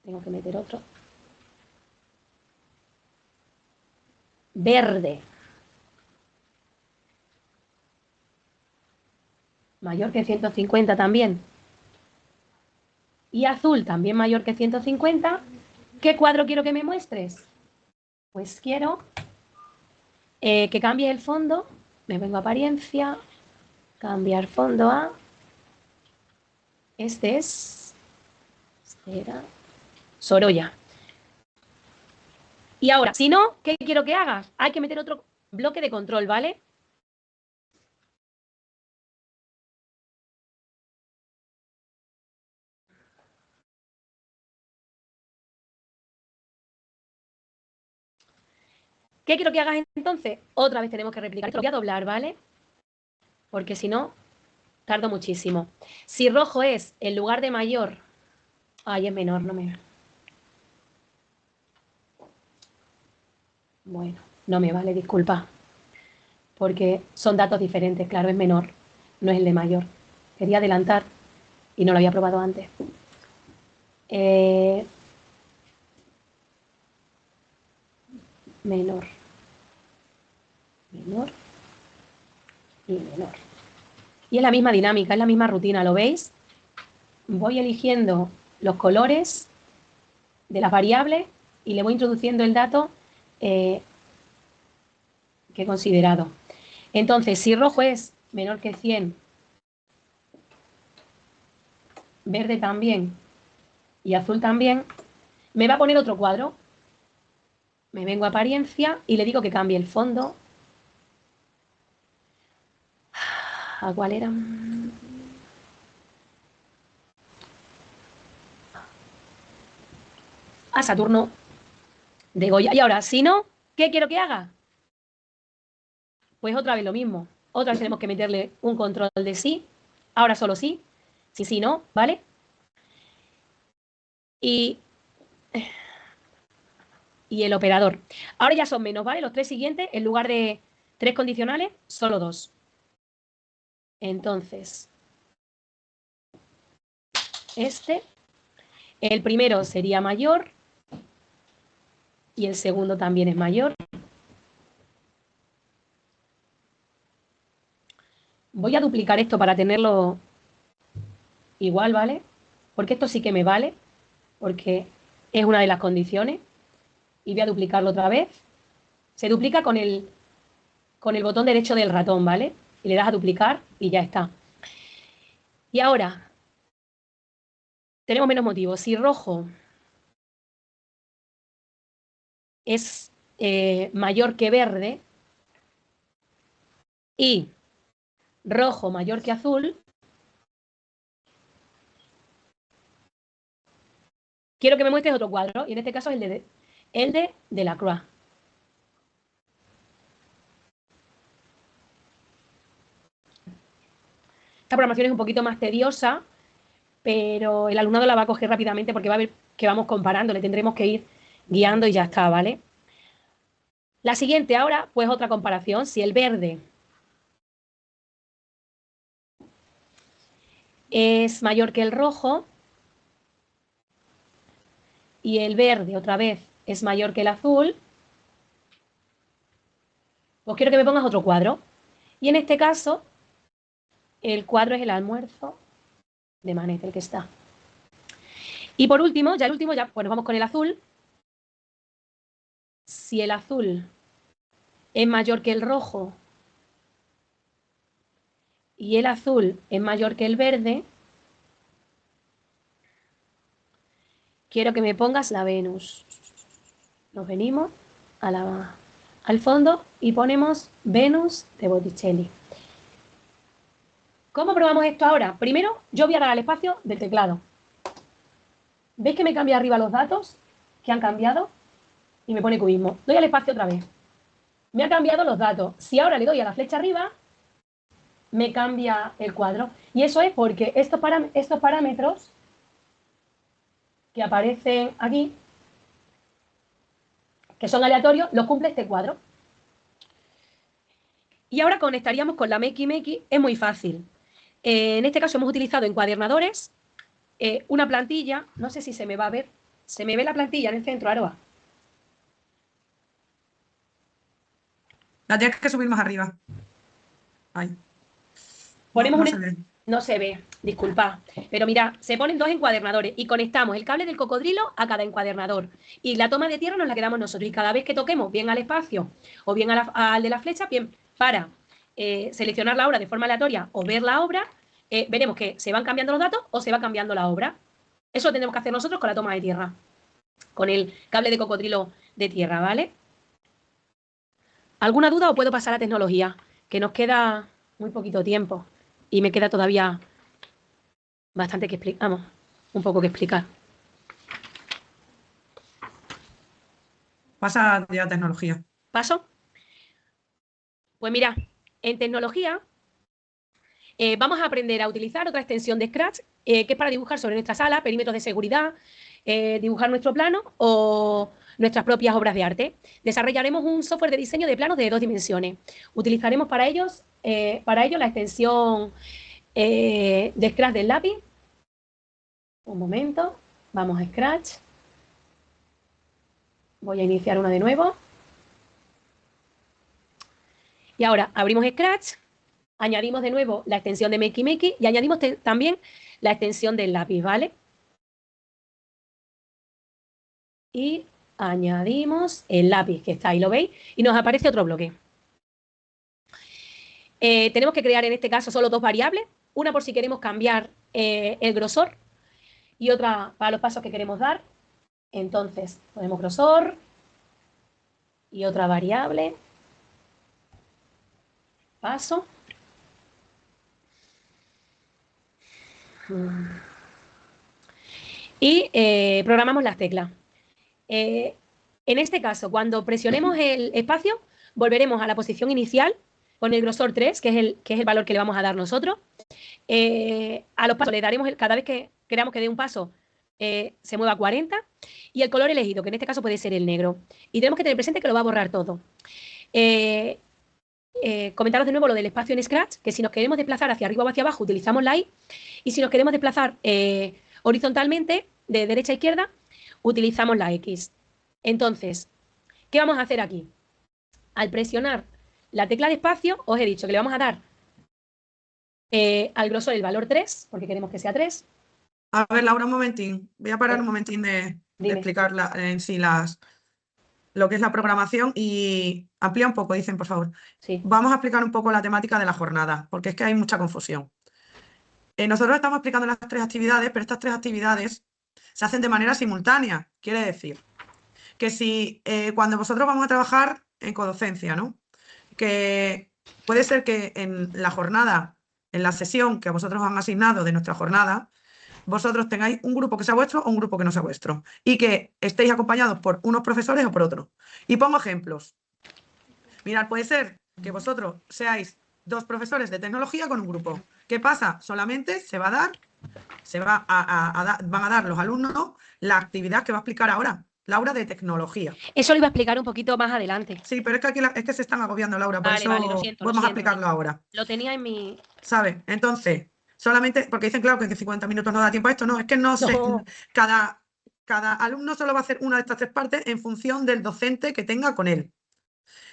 tengo que meter otro, verde mayor que 150 también y azul también mayor que 150, ¿qué cuadro quiero que me muestres? Pues quiero que cambie el fondo, me vengo a apariencia, cambiar fondo a, este era Sorolla. Y ahora, si no, ¿qué quiero que hagas? Hay que meter otro bloque de control, ¿vale? ¿Qué quiero que hagas entonces? Otra vez tenemos que replicar. Esto lo voy a doblar, ¿vale? Porque si no, tardo muchísimo. Si rojo es, en lugar de mayor, ay, es menor, no me... Bueno, no me vale, disculpa. Porque son datos diferentes, claro, es menor, no es el de mayor. Quería adelantar y no lo había probado antes. Eh, menor, menor y menor. Y es la misma dinámica, es la misma rutina, ¿lo veis? Voy eligiendo los colores de las variables y le voy introduciendo el dato que he considerado. Entonces, si rojo es menor que 100, verde también y azul también, me va a poner otro cuadro. Me vengo a apariencia y le digo que cambie el fondo. ¿A cuál era? A Saturno de Goya. Y ahora, si no, ¿qué quiero que haga? Pues otra vez lo mismo. Otra vez tenemos que meterle un control de sí. Ahora solo sí. Sí, no, ¿vale? Y el operador. Ahora ya son menos, ¿vale? Los tres siguientes, en lugar de 3 condicionales, solo 2. Entonces, el primero sería mayor y el segundo también es mayor. Voy a duplicar esto para tenerlo igual, ¿vale? Porque esto sí que me vale, porque es una de las condiciones. Y voy a duplicarlo otra vez. Se duplica con el botón derecho del ratón, ¿vale? Y le das a duplicar y ya está. Y ahora, tenemos menos motivos. Si rojo es mayor que verde y rojo mayor que azul, quiero que me muestres otro cuadro, y en este caso es el de Delacroix. Esta programación es un poquito más tediosa, pero el alumnado la va a coger rápidamente porque va a ver que vamos comparando, le tendremos que ir guiando y ya está, ¿vale? La siguiente ahora, pues otra comparación. Si el verde es mayor que el rojo y el verde otra vez es mayor que el azul, pues quiero que me pongas otro cuadro. Y en este caso, el cuadro es el almuerzo de Manet, el que está. Y por último, ya el último, ya pues nos vamos con el azul. Si el azul es mayor que el rojo y el azul es mayor que el verde, quiero que me pongas la Venus. Nos venimos al fondo y ponemos Venus de Botticelli. ¿Cómo probamos esto ahora? Primero, yo voy a dar al espacio del teclado. ¿Veis que me cambia arriba los datos que han cambiado? Y me pone cubismo. Doy al espacio otra vez. Me ha cambiado los datos. Si ahora le doy a la flecha arriba, me cambia el cuadro. Y eso es porque estos parámetros que aparecen aquí, que son aleatorios, los cumple este cuadro. Y ahora conectaríamos con la Makey. Es muy fácil. En este caso hemos utilizado encuadernadores, una plantilla, no sé si se me va a ver, se me ve la plantilla en el centro, Aroa. La tienes que subir más arriba. Ahí. Ponemos no se ve. No se ve, disculpa. Pero mira, se ponen dos encuadernadores y conectamos el cable del cocodrilo a cada encuadernador. Y la toma de tierra nos la quedamos nosotros. Y cada vez que toquemos bien al espacio o bien al de la flecha, bien para seleccionar la obra de forma aleatoria o ver la obra, veremos que se van cambiando los datos o se va cambiando la obra. Eso lo tendremos que hacer nosotros con la toma de tierra, con el cable de cocodrilo de tierra, ¿vale? ¿Alguna duda o puedo pasar a tecnología? Que nos queda muy poquito tiempo y me queda todavía bastante que explicar, vamos, un poco que explicar. Pasa ya a tecnología. ¿Paso? Pues mira, en tecnología vamos a aprender a utilizar otra extensión de Scratch que es para dibujar sobre nuestra sala, perímetros de seguridad, dibujar nuestro plano o nuestras propias obras de arte. Desarrollaremos un software de diseño de planos de 2 dimensiones. Utilizaremos para ello la extensión de Scratch del lápiz. Un momento, vamos a Scratch. Voy a iniciar una de nuevo. Y ahora abrimos Scratch, añadimos de nuevo la extensión de Makey y añadimos también la extensión del lápiz, ¿vale? Y añadimos el lápiz que está ahí, ¿lo veis? Y nos aparece otro bloque. Tenemos que crear en este caso solo 2 variables, una por si queremos cambiar el grosor y otra para los pasos que queremos dar. Entonces, ponemos grosor y otra variable, paso. Y programamos las teclas. En este caso, cuando presionemos el espacio, volveremos a la posición inicial con el grosor 3, que es el valor que le vamos a dar nosotros. A los pasos le daremos, cada vez que queramos que dé un paso, se mueva a 40. Y el color elegido, que en este caso puede ser el negro. Y tenemos que tener presente que lo va a borrar todo. Comentaros de nuevo lo del espacio en Scratch, que si nos queremos desplazar hacia arriba o hacia abajo, utilizamos la I. Y si nos queremos desplazar horizontalmente, de derecha a izquierda, utilizamos la X. Entonces, ¿qué vamos a hacer aquí? Al presionar la tecla de espacio, os he dicho que le vamos a dar al grosor el valor 3, porque queremos que sea 3. A ver, Laura, un momentín. Voy a parar un momentín de explicar en sí lo que es la programación y amplía un poco, dicen, por favor. Sí. Vamos a explicar un poco la temática de la jornada, porque es que hay mucha confusión. Nosotros estamos explicando las 3 actividades, pero estas 3 actividades se hacen de manera simultánea. Quiere decir que si cuando vosotros vamos a trabajar en codocencia, ¿no? Que puede ser que en la jornada, en la sesión que a vosotros os han asignado de nuestra jornada, vosotros tengáis un grupo que sea vuestro o un grupo que no sea vuestro y que estéis acompañados por unos profesores o por otros. Y pongo ejemplos. Mirad, puede ser que vosotros seáis 2 profesores de tecnología con un grupo. ¿Qué pasa? Solamente van a dar los alumnos la actividad que va a explicar ahora Laura de tecnología. Eso lo iba a explicar un poquito más adelante. Sí, pero es que aquí es que se están agobiando, Laura, por eso Vale, lo siento, vamos a explicarlo ahora. Lo tenía en mi... ¿Sabes? Entonces, solamente, porque dicen, claro, que en 50 minutos no da tiempo a esto, no, es que no sé, cada alumno solo va a hacer una de estas 3 partes en función del docente que tenga con él.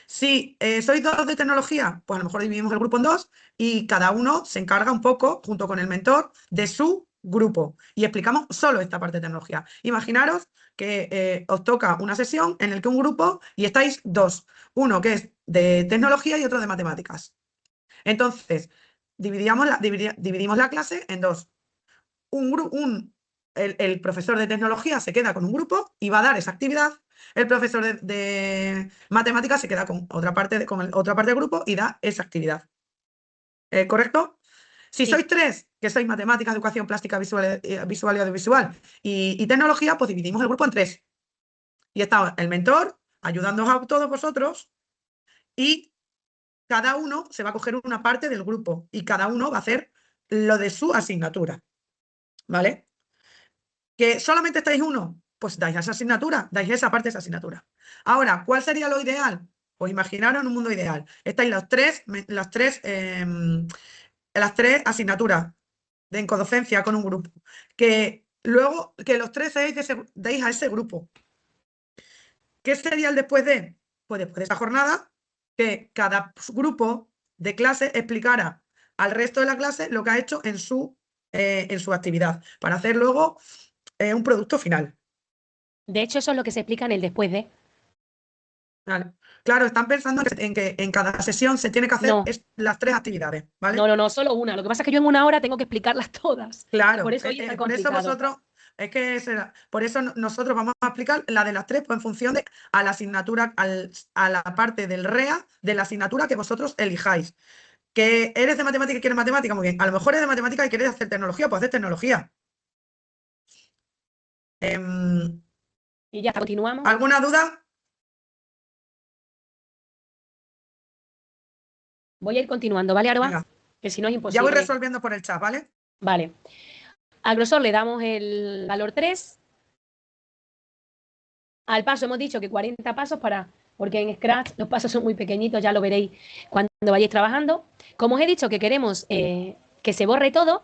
Si sois 2 de tecnología, pues a lo mejor dividimos el grupo en 2 y cada uno se encarga un poco, junto con el mentor, de su grupo. Y explicamos solo esta parte de tecnología. Imaginaros que os toca una sesión en la que un grupo y estáis 2. Uno que es de tecnología y otro de matemáticas. Entonces, dividimos la clase en 2. El profesor de tecnología se queda con un grupo y va a dar esa actividad. El profesor de matemáticas se queda con otra parte del grupo y da esa actividad. ¿Correcto? Si Sí. sois 3, que sois matemáticas, educación plástica, visual y audiovisual y tecnología, pues dividimos el grupo en 3. Y está el mentor ayudándoos a todos vosotros y cada uno se va a coger una parte del grupo y cada uno va a hacer lo de su asignatura. ¿Vale? ¿Que solamente estáis uno? Pues dais esa asignatura, dais esa parte de esa asignatura. Ahora, ¿cuál sería lo ideal? Pues imaginaros en un mundo ideal. Estáis las tres asignaturas de encodocencia con un grupo. Que luego, que los 3 deis a ese grupo. ¿Qué sería el después de? Pues después de esa jornada, que cada grupo de clase explicara al resto de la clase lo que ha hecho en su actividad, para hacer luego un producto final. De hecho, eso es lo que se explica en el después de. ¿Vale? Claro, están pensando en que en cada sesión se tiene que hacer No, las 3 actividades, ¿vale? no, solo una. Lo que pasa es que yo en una hora tengo que explicarlas todas. Por Claro, eso hoy está por eso complicado. vosotros, por eso nosotros vamos a explicar la de las 3 pues, en función de a la asignatura, a la parte del REA de la asignatura que vosotros elijáis. ¿Que eres de matemática y quieres matemática? Muy bien. A lo mejor eres de matemática y quieres hacer tecnología, pues hacer tecnología. Y ya continuamos. ¿Alguna duda? Voy a ir continuando, ¿vale, Aroa? Venga, Que si no es ya voy imposible. resolviendo por el chat, ¿vale? Vale. Al grosor le damos el valor 3. Al paso hemos dicho que 40 pasos porque en Scratch los pasos son muy pequeñitos, ya lo veréis cuando vayáis trabajando. Como os he dicho que queremos que se borre todo,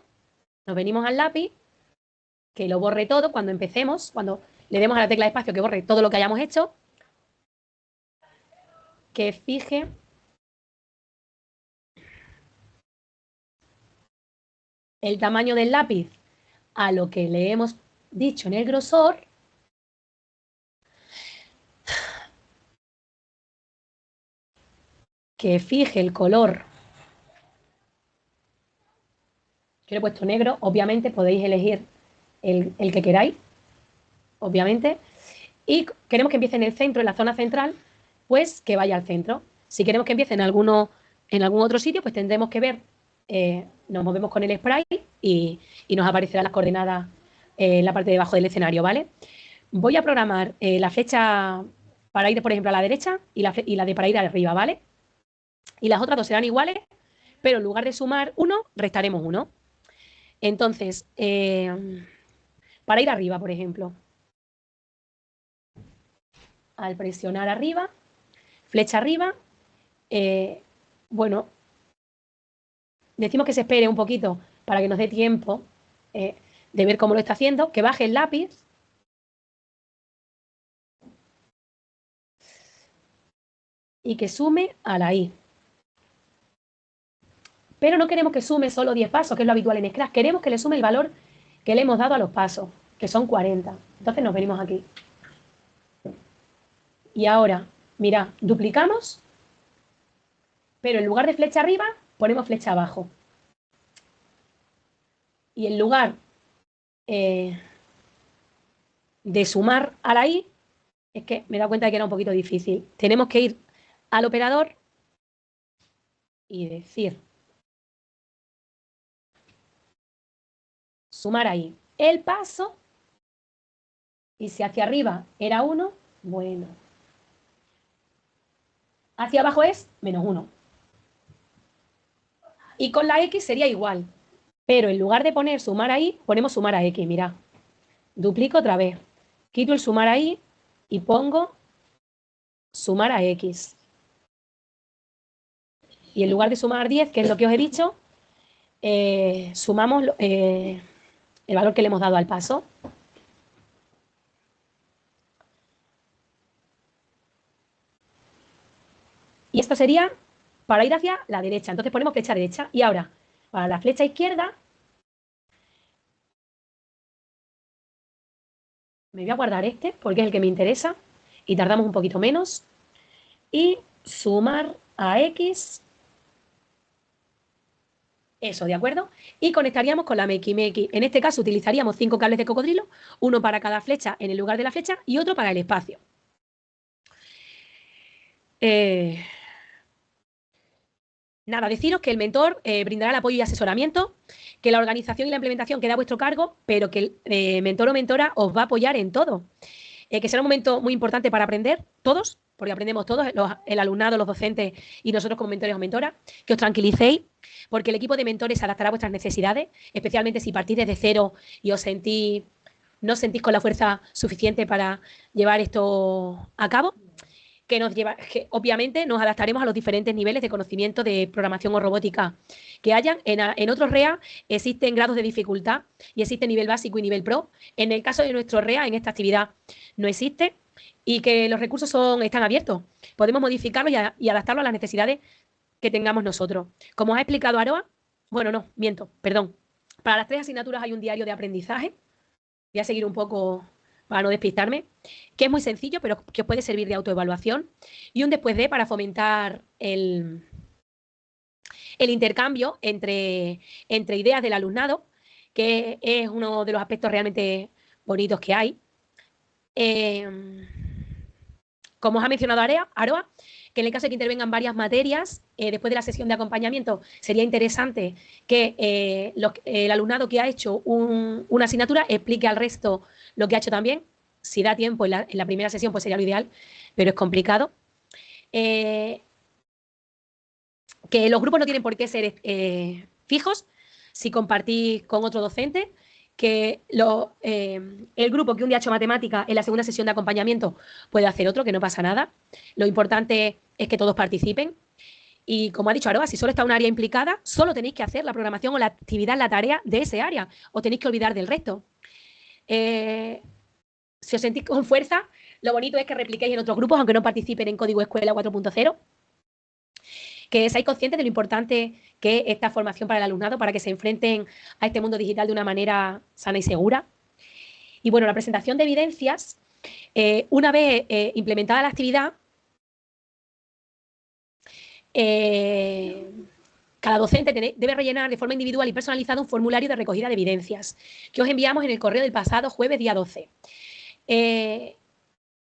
nos venimos al lápiz, que lo borre todo cuando empecemos, cuando le demos a la tecla de espacio que borre todo lo que hayamos hecho, que fije el tamaño del lápiz a lo que le hemos dicho en el grosor, que fije el color. Yo le he puesto negro, obviamente podéis elegir el que queráis, obviamente. Y queremos que empiece en el centro, en la zona central, pues que vaya al centro. Si queremos que empiece en algún otro sitio, pues tendremos que ver, nos movemos con el sprite y nos aparecerán las coordenadas en la parte de abajo del escenario, ¿vale? Voy a programar la flecha para ir, por ejemplo, a la derecha y la de para ir arriba, ¿vale? Y las otras dos serán iguales, pero en lugar de sumar 1, restaremos 1. Entonces, para ir arriba, por ejemplo, al presionar arriba, flecha arriba, bueno, decimos que se espere un poquito para que nos dé tiempo de ver cómo lo está haciendo, que baje el lápiz y que sume a la I. Pero no queremos que sume solo 10 pasos, que es lo habitual en Scratch. Queremos que le sume el valor que le hemos dado a los pasos, que son 40. Entonces nos venimos aquí. Y ahora, mira, duplicamos, pero en lugar de flecha arriba, ponemos flecha abajo. Y en lugar de sumar a la I, es que me he dado cuenta de que era un poquito difícil. Tenemos que ir al operador y decir sumar ahí el paso, y si hacia arriba era 1, bueno. Hacia abajo es menos 1. Y con la X sería igual, pero en lugar de poner sumar ahí, ponemos sumar a X, mirad. Duplico otra vez, quito el sumar ahí y pongo sumar a X. Y en lugar de sumar 10, que es lo que os he dicho, sumamos el valor que le hemos dado al paso. Y esto sería para ir hacia la derecha. Entonces ponemos flecha derecha. Y ahora, para la flecha izquierda, me voy a guardar este, porque es el que me interesa, y tardamos un poquito menos. Y sumar a X. Eso, ¿de acuerdo? Y conectaríamos con la Meki. En este caso utilizaríamos 5 cables de cocodrilo, uno para cada flecha en el lugar de la flecha y otro para el espacio. nada, deciros que el mentor brindará el apoyo y asesoramiento, que la organización y la implementación queda a vuestro cargo, pero que el mentor o mentora os va a apoyar en todo. Que será un momento muy importante para aprender todos, porque aprendemos todos, el alumnado, los docentes y nosotros como mentores o mentoras, que os tranquilicéis, porque el equipo de mentores se adaptará a vuestras necesidades, especialmente si partís desde cero y no os sentís con la fuerza suficiente para llevar esto a cabo. Que obviamente nos adaptaremos a los diferentes niveles de conocimiento de programación o robótica que hayan. En otros REA existen grados de dificultad y existe nivel básico y nivel pro. En el caso de nuestro REA, en esta actividad no existe, y que los recursos están abiertos. Podemos modificarlos y adaptarlos a las necesidades que tengamos nosotros. Como os ha explicado Aroa, bueno, no, miento, perdón. Para las 3 asignaturas hay un diario de aprendizaje. Voy a seguir un poco para no despistarme, que es muy sencillo, pero que os puede servir de autoevaluación, y un después de para fomentar el intercambio entre ideas del alumnado, que es uno de los aspectos realmente bonitos que hay. Como os ha mencionado Aroa, que en el caso de que intervengan varias materias, después de la sesión de acompañamiento, sería interesante que el alumnado que ha hecho una asignatura explique al resto lo que ha hecho también. Si da tiempo en la primera sesión, pues sería lo ideal, pero es complicado. Que los grupos no tienen por qué ser fijos si compartís con otro docente, que el grupo que un día ha hecho matemática en la segunda sesión de acompañamiento puede hacer otro, que no pasa nada. Lo importante es que todos participen. Y como ha dicho Aroa, si solo está un área implicada, solo tenéis que hacer la programación o la actividad, la tarea de ese área. Os tenéis que olvidar del resto. Si os sentís con fuerza, lo bonito es que repliquéis en otros grupos, aunque no participen en Código Escuela 4.0. Que seáis conscientes de lo importante que es esta formación para el alumnado, para que se enfrenten a este mundo digital de una manera sana y segura. Y bueno, la presentación de evidencias, una vez implementada la actividad, cada docente debe rellenar de forma individual y personalizada un formulario de recogida de evidencias que os enviamos en el correo del pasado jueves día 12.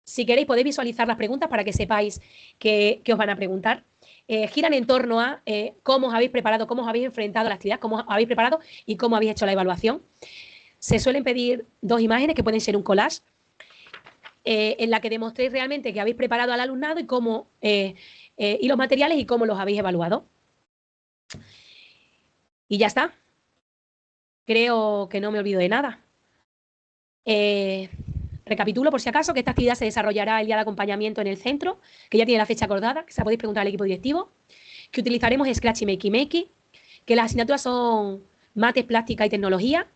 Si queréis, podéis visualizar las preguntas para que sepáis qué os van a preguntar. Giran en torno a cómo os habéis preparado, cómo os habéis enfrentado a la actividad, cómo os habéis preparado y cómo habéis hecho la evaluación. Se suelen pedir 2 imágenes que pueden ser un collage, en la que demostréis realmente que habéis preparado al alumnado y los materiales y cómo los habéis evaluado. Y ya está. Creo que no me olvido de nada. Recapitulo por si acaso que esta actividad se desarrollará el día de acompañamiento en el centro, que ya tiene la fecha acordada, que se la podéis preguntar al equipo directivo, que utilizaremos Scratch y Makey, que las asignaturas son mates, plástica y tecnología.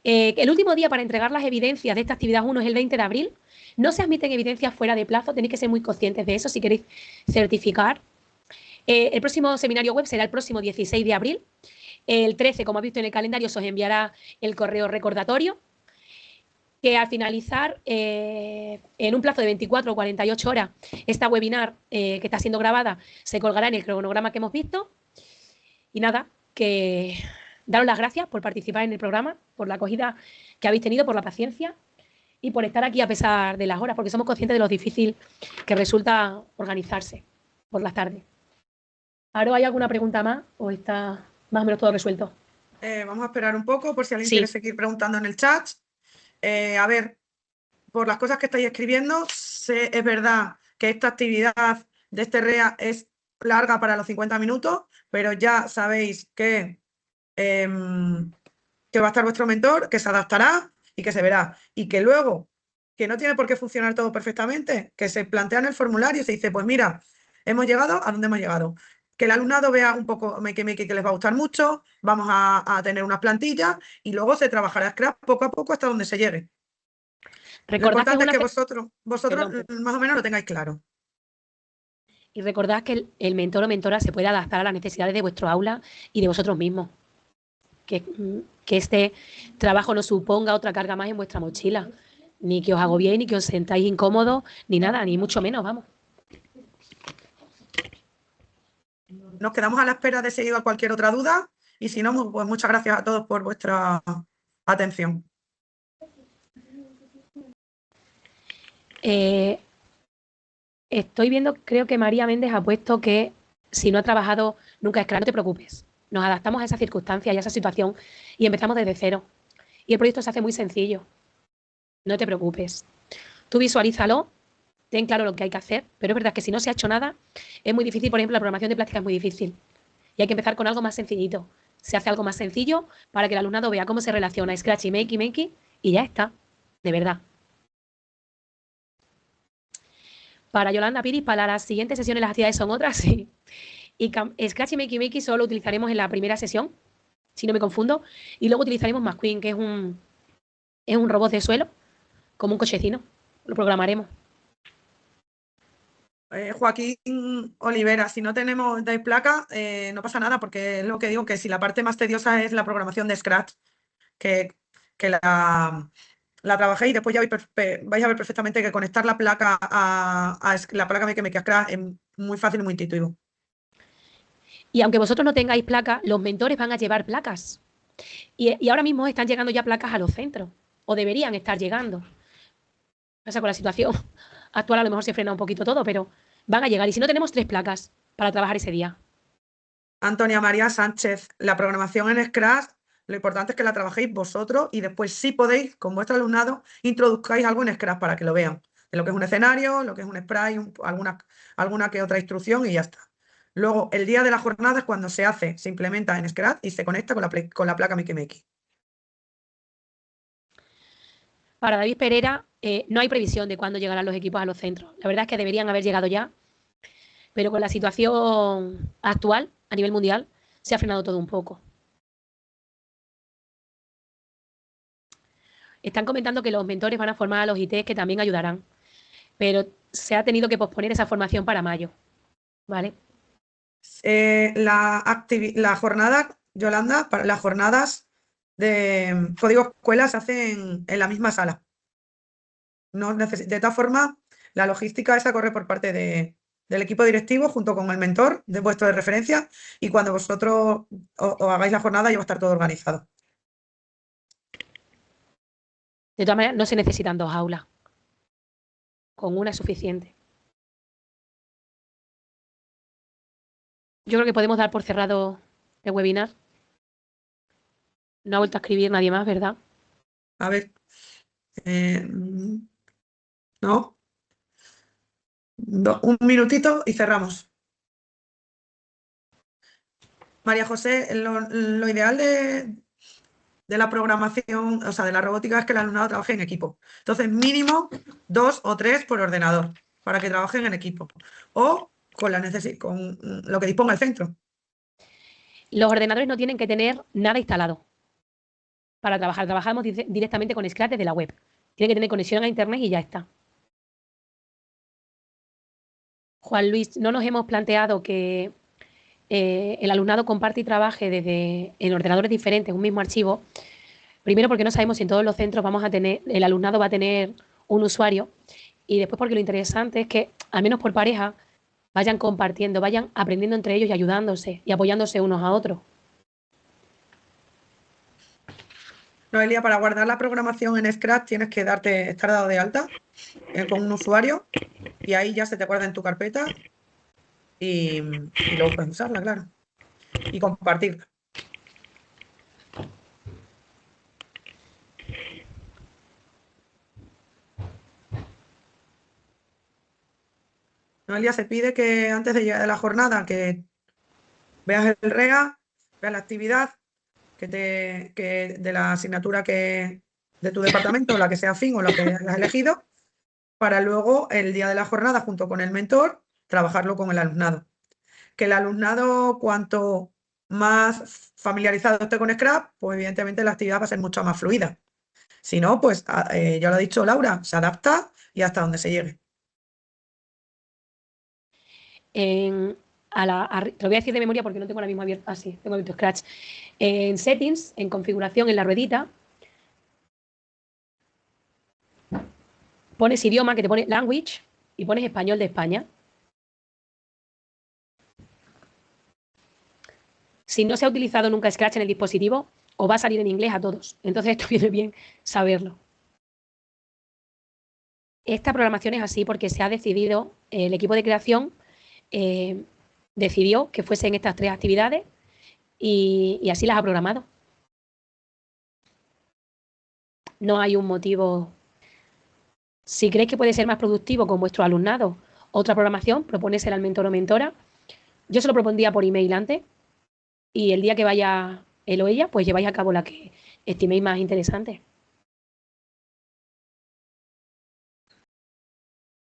El último día para entregar las evidencias de esta actividad 1 es el 20 de abril. No se admiten evidencias fuera de plazo, tenéis que ser muy conscientes de eso si queréis certificar. El próximo seminario web será el próximo 16 de abril. El 13, como habéis visto en el calendario, se os enviará el correo recordatorio, que al finalizar, en un plazo de 24 o 48 horas, esta webinar que está siendo grabada se colgará en el cronograma que hemos visto. Y nada, que daros las gracias por participar en el programa, por la acogida que habéis tenido, por la paciencia y por estar aquí a pesar de las horas, porque somos conscientes de lo difícil que resulta organizarse por las tardes. ¿Ahora hay alguna pregunta más o está más o menos todo resuelto? Vamos a esperar un poco por si alguien Sí. quiere seguir preguntando en el chat. A ver, por las cosas que estáis escribiendo, es verdad que esta actividad de este REA es larga para los 50 minutos, pero ya sabéis que va a estar vuestro mentor, que se adaptará y que se verá. Y que luego, que no tiene por qué funcionar todo perfectamente, que se plantea en el formulario y se dice, pues mira, hemos llegado a donde hemos llegado. Que el alumnado vea un poco que les va a gustar mucho, vamos a tener unas plantillas y luego se trabajará Scratch poco a poco hasta donde se llegue. Lo importante es que vosotros más o menos lo tengáis claro. Y recordad que el mentor o mentora se puede adaptar a las necesidades de vuestro aula y de vosotros mismos. Que este trabajo no suponga otra carga más en vuestra mochila. Ni que os agobiéis, ni que os sentáis incómodos, ni nada, ni mucho menos, vamos. Nos quedamos a la espera de seguir a cualquier otra duda y si no, pues muchas gracias a todos por vuestra atención. Estoy viendo, creo que María Méndez ha puesto que si no ha trabajado nunca Scratch, no te preocupes. Nos adaptamos a esa circunstancia y a esa situación y empezamos desde cero. Y el proyecto se hace muy sencillo. No te preocupes. Tú visualízalo, ten claro lo que hay que hacer, pero es verdad que si no se ha hecho nada, es muy difícil. Por ejemplo, la programación de plástica es muy difícil. Y hay que empezar con algo más sencillito. Se hace algo más sencillo para que el alumnado vea cómo se relaciona Scratch y Makey y ya está. De verdad. Para Yolanda Piris, para las siguientes sesiones las actividades son otras, sí. Y Scratch y Makey solo lo utilizaremos en la primera sesión, si no me confundo. Y luego utilizaremos McQueen, que es un robot de suelo, como un cochecino. Lo programaremos. Joaquín Olivera, si no tenemos dais placa, no pasa nada, porque es lo que digo, que si la parte más tediosa es la programación de Scratch, que, que la trabajéis y después ya vais a ver perfectamente que conectar la placa a la placa Makey Scratch es muy fácil y muy intuitivo. Y aunque vosotros no tengáis placa, los mentores van a llevar placas. Y ahora mismo están llegando ya placas a los centros, o deberían estar llegando. O sea, con la situación actual a lo mejor se frena un poquito todo, pero van a llegar. Y si no, tenemos 3 placas para trabajar ese día. Antonia María Sánchez, la programación en Scratch, lo importante es que la trabajéis vosotros y después, si podéis, con vuestro alumnado, introduzcáis algo en Scratch para que lo vean. De lo que es un escenario, lo que es un spray, alguna que otra instrucción y ya está. Luego, el día de la jornada es cuando se implementa en Scratch y se conecta con la placa Makey. Para David Pereira, no hay previsión de cuándo llegarán los equipos a los centros. La verdad es que deberían haber llegado ya, pero con la situación actual a nivel mundial se ha frenado todo un poco. Están comentando que los mentores van a formar a los ITs que también ayudarán, pero se ha tenido que posponer esa formación para mayo. ¿Vale? La jornada, Yolanda, las jornadas de código escuela se hacen en la misma sala. No de todas formas, la logística esa corre por parte del equipo directivo junto con el mentor de vuestro de referencia y cuando vosotros os hagáis la jornada ya va a estar todo organizado. De todas maneras, no se necesitan 2 aulas. Con una es suficiente. Yo creo que podemos dar por cerrado el webinar. No ha vuelto a escribir nadie más, ¿verdad? A ver. No. Un minutito y cerramos. María José, lo ideal de la programación, o sea, de la robótica es que el alumnado trabaje en equipo. Entonces, mínimo 2 o 3 por ordenador para que trabajen en equipo. O con lo que disponga el centro. Los ordenadores no tienen que tener nada instalado para trabajar. Trabajamos directamente con Scratch desde la web. Tiene que tener conexión a internet y ya está. Juan Luis, no nos hemos planteado que el alumnado comparte y trabaje en ordenadores diferentes, un mismo archivo. Primero porque no sabemos si en todos los centros el alumnado va a tener un usuario. Y después porque lo interesante es que, al menos por pareja, vayan compartiendo, vayan aprendiendo entre ellos y ayudándose y apoyándose unos a otros. Noelia, para guardar la programación en Scratch tienes que estar dado de alta con un usuario y ahí ya se te guarda en tu carpeta y luego puedes usarla, claro. Y compartirla. Noelia, se pide que antes de llegar a la jornada que veas el REA, veas la actividad de la asignatura de tu departamento, la que sea afín o la que hayas elegido, para luego el día de la jornada, junto con el mentor, trabajarlo con el alumnado. Que el alumnado, cuanto más familiarizado esté con Scratch, pues evidentemente la actividad va a ser mucho más fluida. Si no, pues ya lo ha dicho Laura, se adapta y hasta donde se llegue. Te lo voy a decir de memoria porque no tengo la misma abierta. Ah, sí, tengo abierto Scratch. En Settings, en configuración, en la ruedita, pones idioma, que te pone Language, y pones español de España. Si no se ha utilizado nunca Scratch en el dispositivo, os va a salir en inglés a todos. Entonces esto viene bien saberlo. Esta programación es así porque se ha decidido, el equipo de creación decidió que fuesen estas 3 actividades y así las ha programado. No hay un motivo. Si creéis que puede ser más productivo con vuestro alumnado otra programación, proponésela al mentor o mentora. Yo se lo propondría por email antes y el día que vaya él o ella, pues lleváis a cabo la que estiméis más interesante.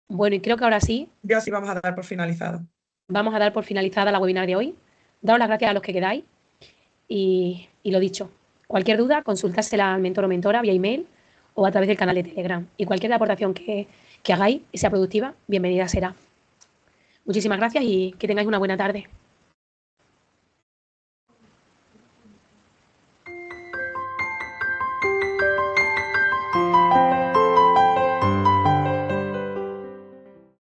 Bueno, y creo que ahora sí. Ya sí vamos a dar por finalizado. Vamos a dar por finalizada la webinar de hoy. Daros las gracias a los que quedáis y lo dicho, cualquier duda, consultársela al mentor o mentora vía email o a través del canal de Telegram. Y cualquier aportación que hagáis y sea productiva, bienvenida será. Muchísimas gracias y que tengáis una buena tarde.